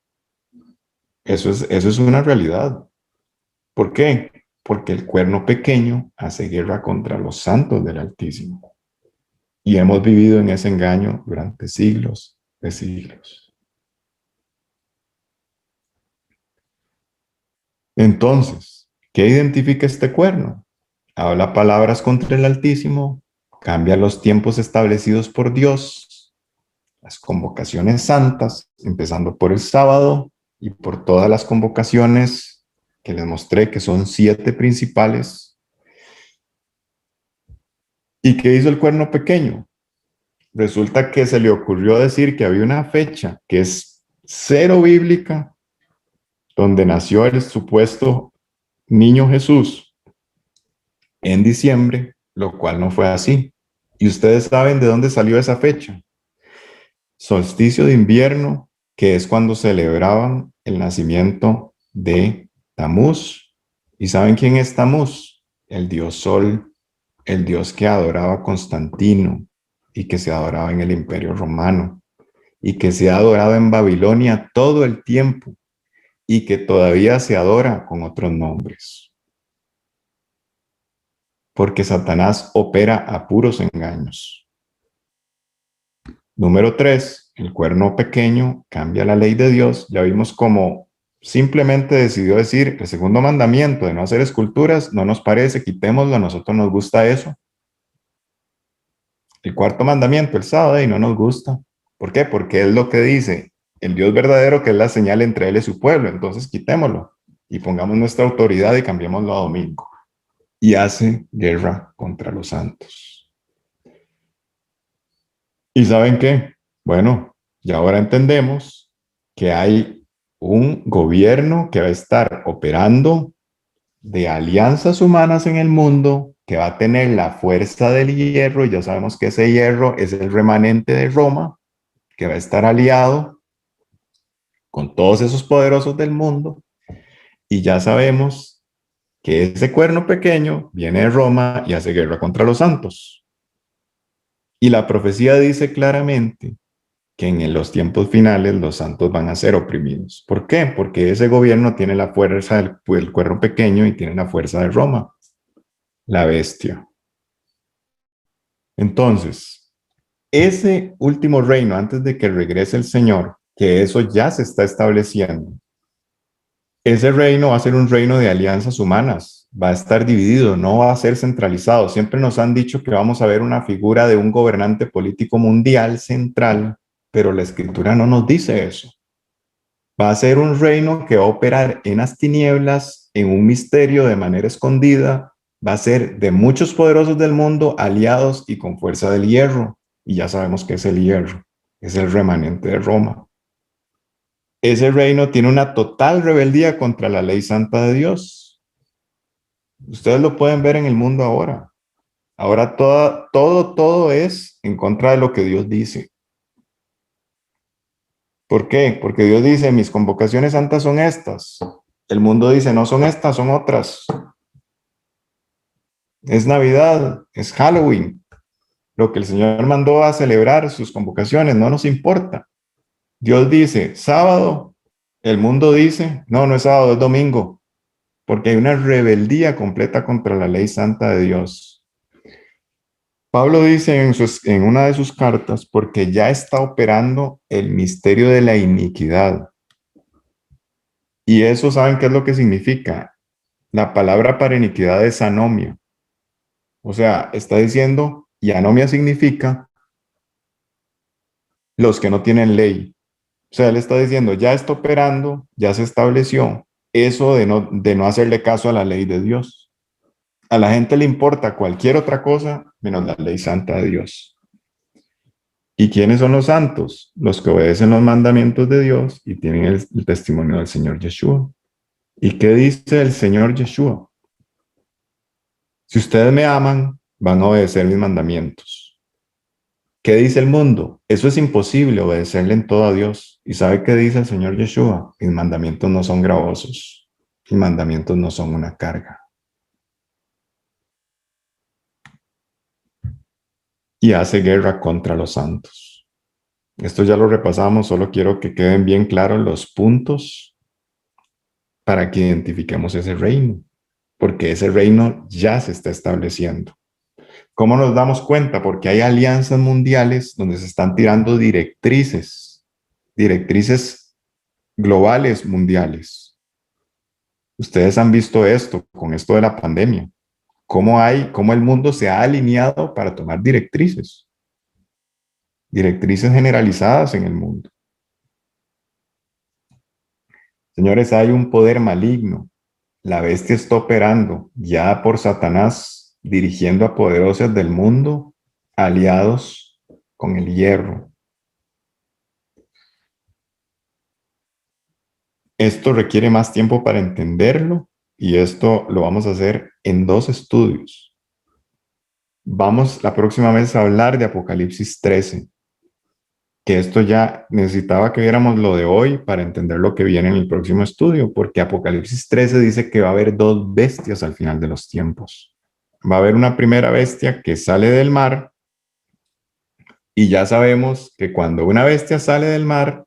Eso es una realidad. ¿Por qué? Porque el cuerno pequeño hace guerra contra los santos del Altísimo. Y hemos vivido en ese engaño durante siglos de siglos. Entonces, ¿qué identifica este cuerno? Habla palabras contra el Altísimo, cambia los tiempos establecidos por Dios, las convocaciones santas, empezando por el sábado y por todas las convocaciones que les mostré, que son 7 principales. ¿Y qué hizo el cuerno pequeño? Resulta que se le ocurrió decir que había una fecha que es cero bíblica, donde nació el supuesto niño Jesús en diciembre, lo cual no fue así. Y ustedes saben de dónde salió esa fecha. Solsticio de invierno, que es cuando celebraban el nacimiento de Tamuz. ¿Y saben quién es Tamuz? El dios Sol, el dios que adoraba Constantino y que se adoraba en el Imperio Romano y que se ha adorado en Babilonia todo el tiempo y que todavía se adora con otros nombres. Porque Satanás opera a puros engaños. Número 3, el cuerno pequeño cambia la ley de Dios. Ya vimos cómo simplemente decidió decir, el segundo mandamiento de no hacer esculturas, no nos parece, quitémoslo, a nosotros nos gusta eso. El cuarto mandamiento, el sábado, y no nos gusta. ¿Por qué? Porque es lo que dice el Dios verdadero, que es la señal entre él y su pueblo. Entonces quitémoslo y pongamos nuestra autoridad y cambiémoslo a domingo. Y hace guerra contra los santos. ¿Y saben qué? Bueno, ya ahora entendemos que hay un gobierno que va a estar operando de alianzas humanas en el mundo, que va a tener la fuerza del hierro, y ya sabemos que ese hierro es el remanente de Roma, que va a estar aliado con todos esos poderosos del mundo, y ya sabemos que ese cuerno pequeño viene de Roma y hace guerra contra los santos. Y la profecía dice claramente que en los tiempos finales los santos van a ser oprimidos. ¿Por qué? Porque ese gobierno tiene la fuerza del cuerno pequeño y tiene la fuerza de Roma, la bestia. Entonces, ese último reino, antes de que regrese el Señor, que eso ya se está estableciendo, ese reino va a ser un reino de alianzas humanas, va a estar dividido, no va a ser centralizado. Siempre nos han dicho que vamos a ver una figura de un gobernante político mundial central, pero la Escritura no nos dice eso. Va a ser un reino que va a operar en las tinieblas, en un misterio de manera escondida, va a ser de muchos poderosos del mundo, aliados y con fuerza del hierro. Y ya sabemos que es el hierro, es el remanente de Roma. Ese reino tiene una total rebeldía contra la ley santa de Dios. Ustedes lo pueden ver en el mundo ahora. Ahora todo es en contra de lo que Dios dice. ¿Por qué? Porque Dios dice, mis convocaciones santas son estas. El mundo dice, no son estas, son otras. Es Navidad, es Halloween. Lo que el Señor mandó a celebrar sus convocaciones, no nos importa. Dios dice, sábado. El mundo dice, no, no es sábado, es domingo. Porque hay una rebeldía completa contra la ley santa de Dios. Pablo dice en una de sus cartas, porque ya está operando el misterio de la iniquidad. Y eso, ¿saben qué es lo que significa? La palabra para iniquidad es anomia. O sea, está diciendo, y anomia significa los que no tienen ley. O sea, él está diciendo, ya está operando, ya se estableció eso de no hacerle caso a la ley de Dios. A la gente le importa cualquier otra cosa menos la ley santa de Dios. ¿Y quiénes son los santos? Los que obedecen los mandamientos de Dios y tienen el testimonio del Señor Yeshua. ¿Y qué dice el Señor Yeshua? Si ustedes me aman, van a obedecer mis mandamientos. ¿Qué dice el mundo? Eso es imposible, obedecerle en todo a Dios. ¿Y sabe qué dice el Señor Yeshua? Mis mandamientos no son gravosos. Mis mandamientos no son una carga. Y hace guerra contra los santos. Esto ya lo repasamos, solo quiero que queden bien claros los puntos para que identifiquemos ese reino, porque ese reino ya se está estableciendo. ¿Cómo nos damos cuenta? Porque hay alianzas mundiales donde se están tirando directrices globales mundiales. Ustedes han visto esto con esto de la pandemia. Cómo el mundo se ha alineado para tomar directrices generalizadas en el mundo. Señores, hay un poder maligno. La bestia está operando ya por Satanás, dirigiendo a poderosos del mundo, aliados con el hierro. Esto requiere más tiempo para entenderlo y esto lo vamos a hacer en 2 estudios. Vamos la próxima vez a hablar de Apocalipsis 13, que esto ya necesitaba que viéramos lo de hoy para entender lo que viene en el próximo estudio, porque Apocalipsis 13 dice que va a haber 2 bestias al final de los tiempos. Va a haber una primera bestia que sale del mar, y ya sabemos que cuando una bestia sale del mar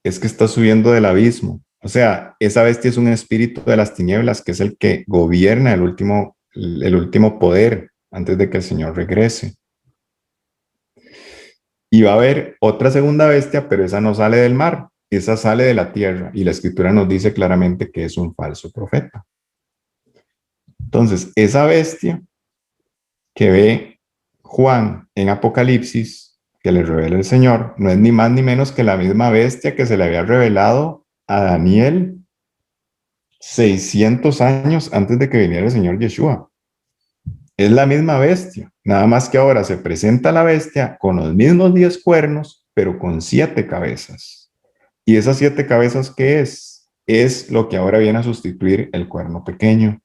es que está subiendo del abismo. O sea, esa bestia es un espíritu de las tinieblas, que es el que gobierna el último poder antes de que el Señor regrese. Y va a haber otra segunda bestia, pero esa no sale del mar. esa sale de la tierra y la escritura nos dice claramente que es un falso profeta. Entonces, esa bestia que ve Juan en Apocalipsis, que le revela el Señor, no es ni más ni menos que la misma bestia que se le había revelado a Daniel 600 años antes de que viniera el Señor Yeshua. Es la misma bestia, nada más que ahora se presenta la bestia con los mismos 10 cuernos, pero con 7 cabezas. ¿Y esas 7 cabezas qué es? Es lo que ahora viene a sustituir el cuerno pequeño.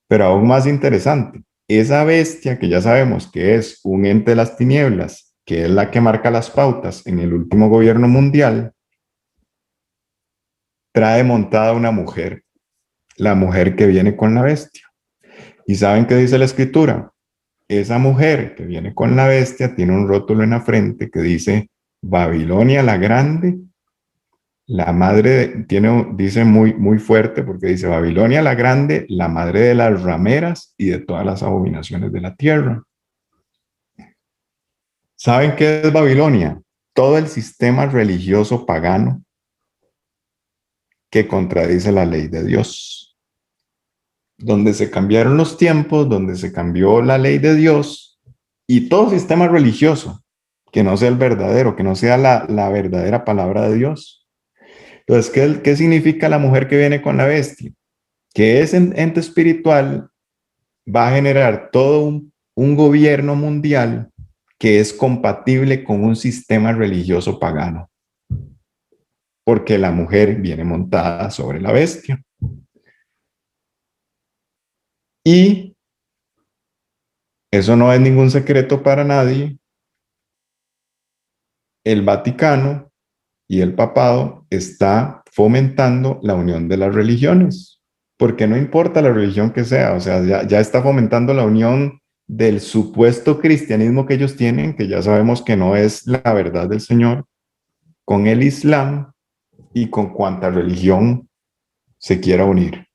Pero aún más interesante, esa bestia que ya sabemos que es un ente de las tinieblas, que es la que marca las pautas en el último gobierno mundial, trae montada una mujer, la mujer que viene con la bestia. ¿Y saben qué dice la escritura? Esa mujer que viene con la bestia tiene un rótulo en la frente que dice Babilonia la Grande, la madre, dice muy fuerte porque dice Babilonia la Grande, la madre de las rameras y de todas las abominaciones de la tierra. ¿Saben qué es Babilonia? Todo el sistema religioso pagano que contradice la ley de Dios. Donde se cambiaron los tiempos, donde se cambió la ley de Dios y todo sistema religioso que no sea el verdadero, que no sea la verdadera palabra de Dios. Entonces, ¿qué significa la mujer que viene con la bestia? Que ese ente espiritual va a generar todo un gobierno mundial que es compatible con un sistema religioso pagano. Porque la mujer viene montada sobre la bestia. Y eso no es ningún secreto para nadie. El Vaticano y el papado está fomentando la unión de las religiones, porque no importa la religión que sea, o sea, ya está fomentando la unión del supuesto cristianismo que ellos tienen, que ya sabemos que no es la verdad del Señor, con el Islam y con cuanta religión se quiera unir.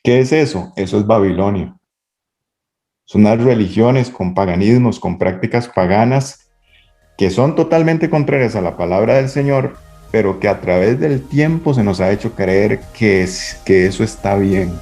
¿Qué es eso? Eso es Babilonia. Son unas religiones con paganismos, con prácticas paganas que son totalmente contrarias a la palabra del Señor, pero que a través del tiempo se nos ha hecho creer que eso está bien.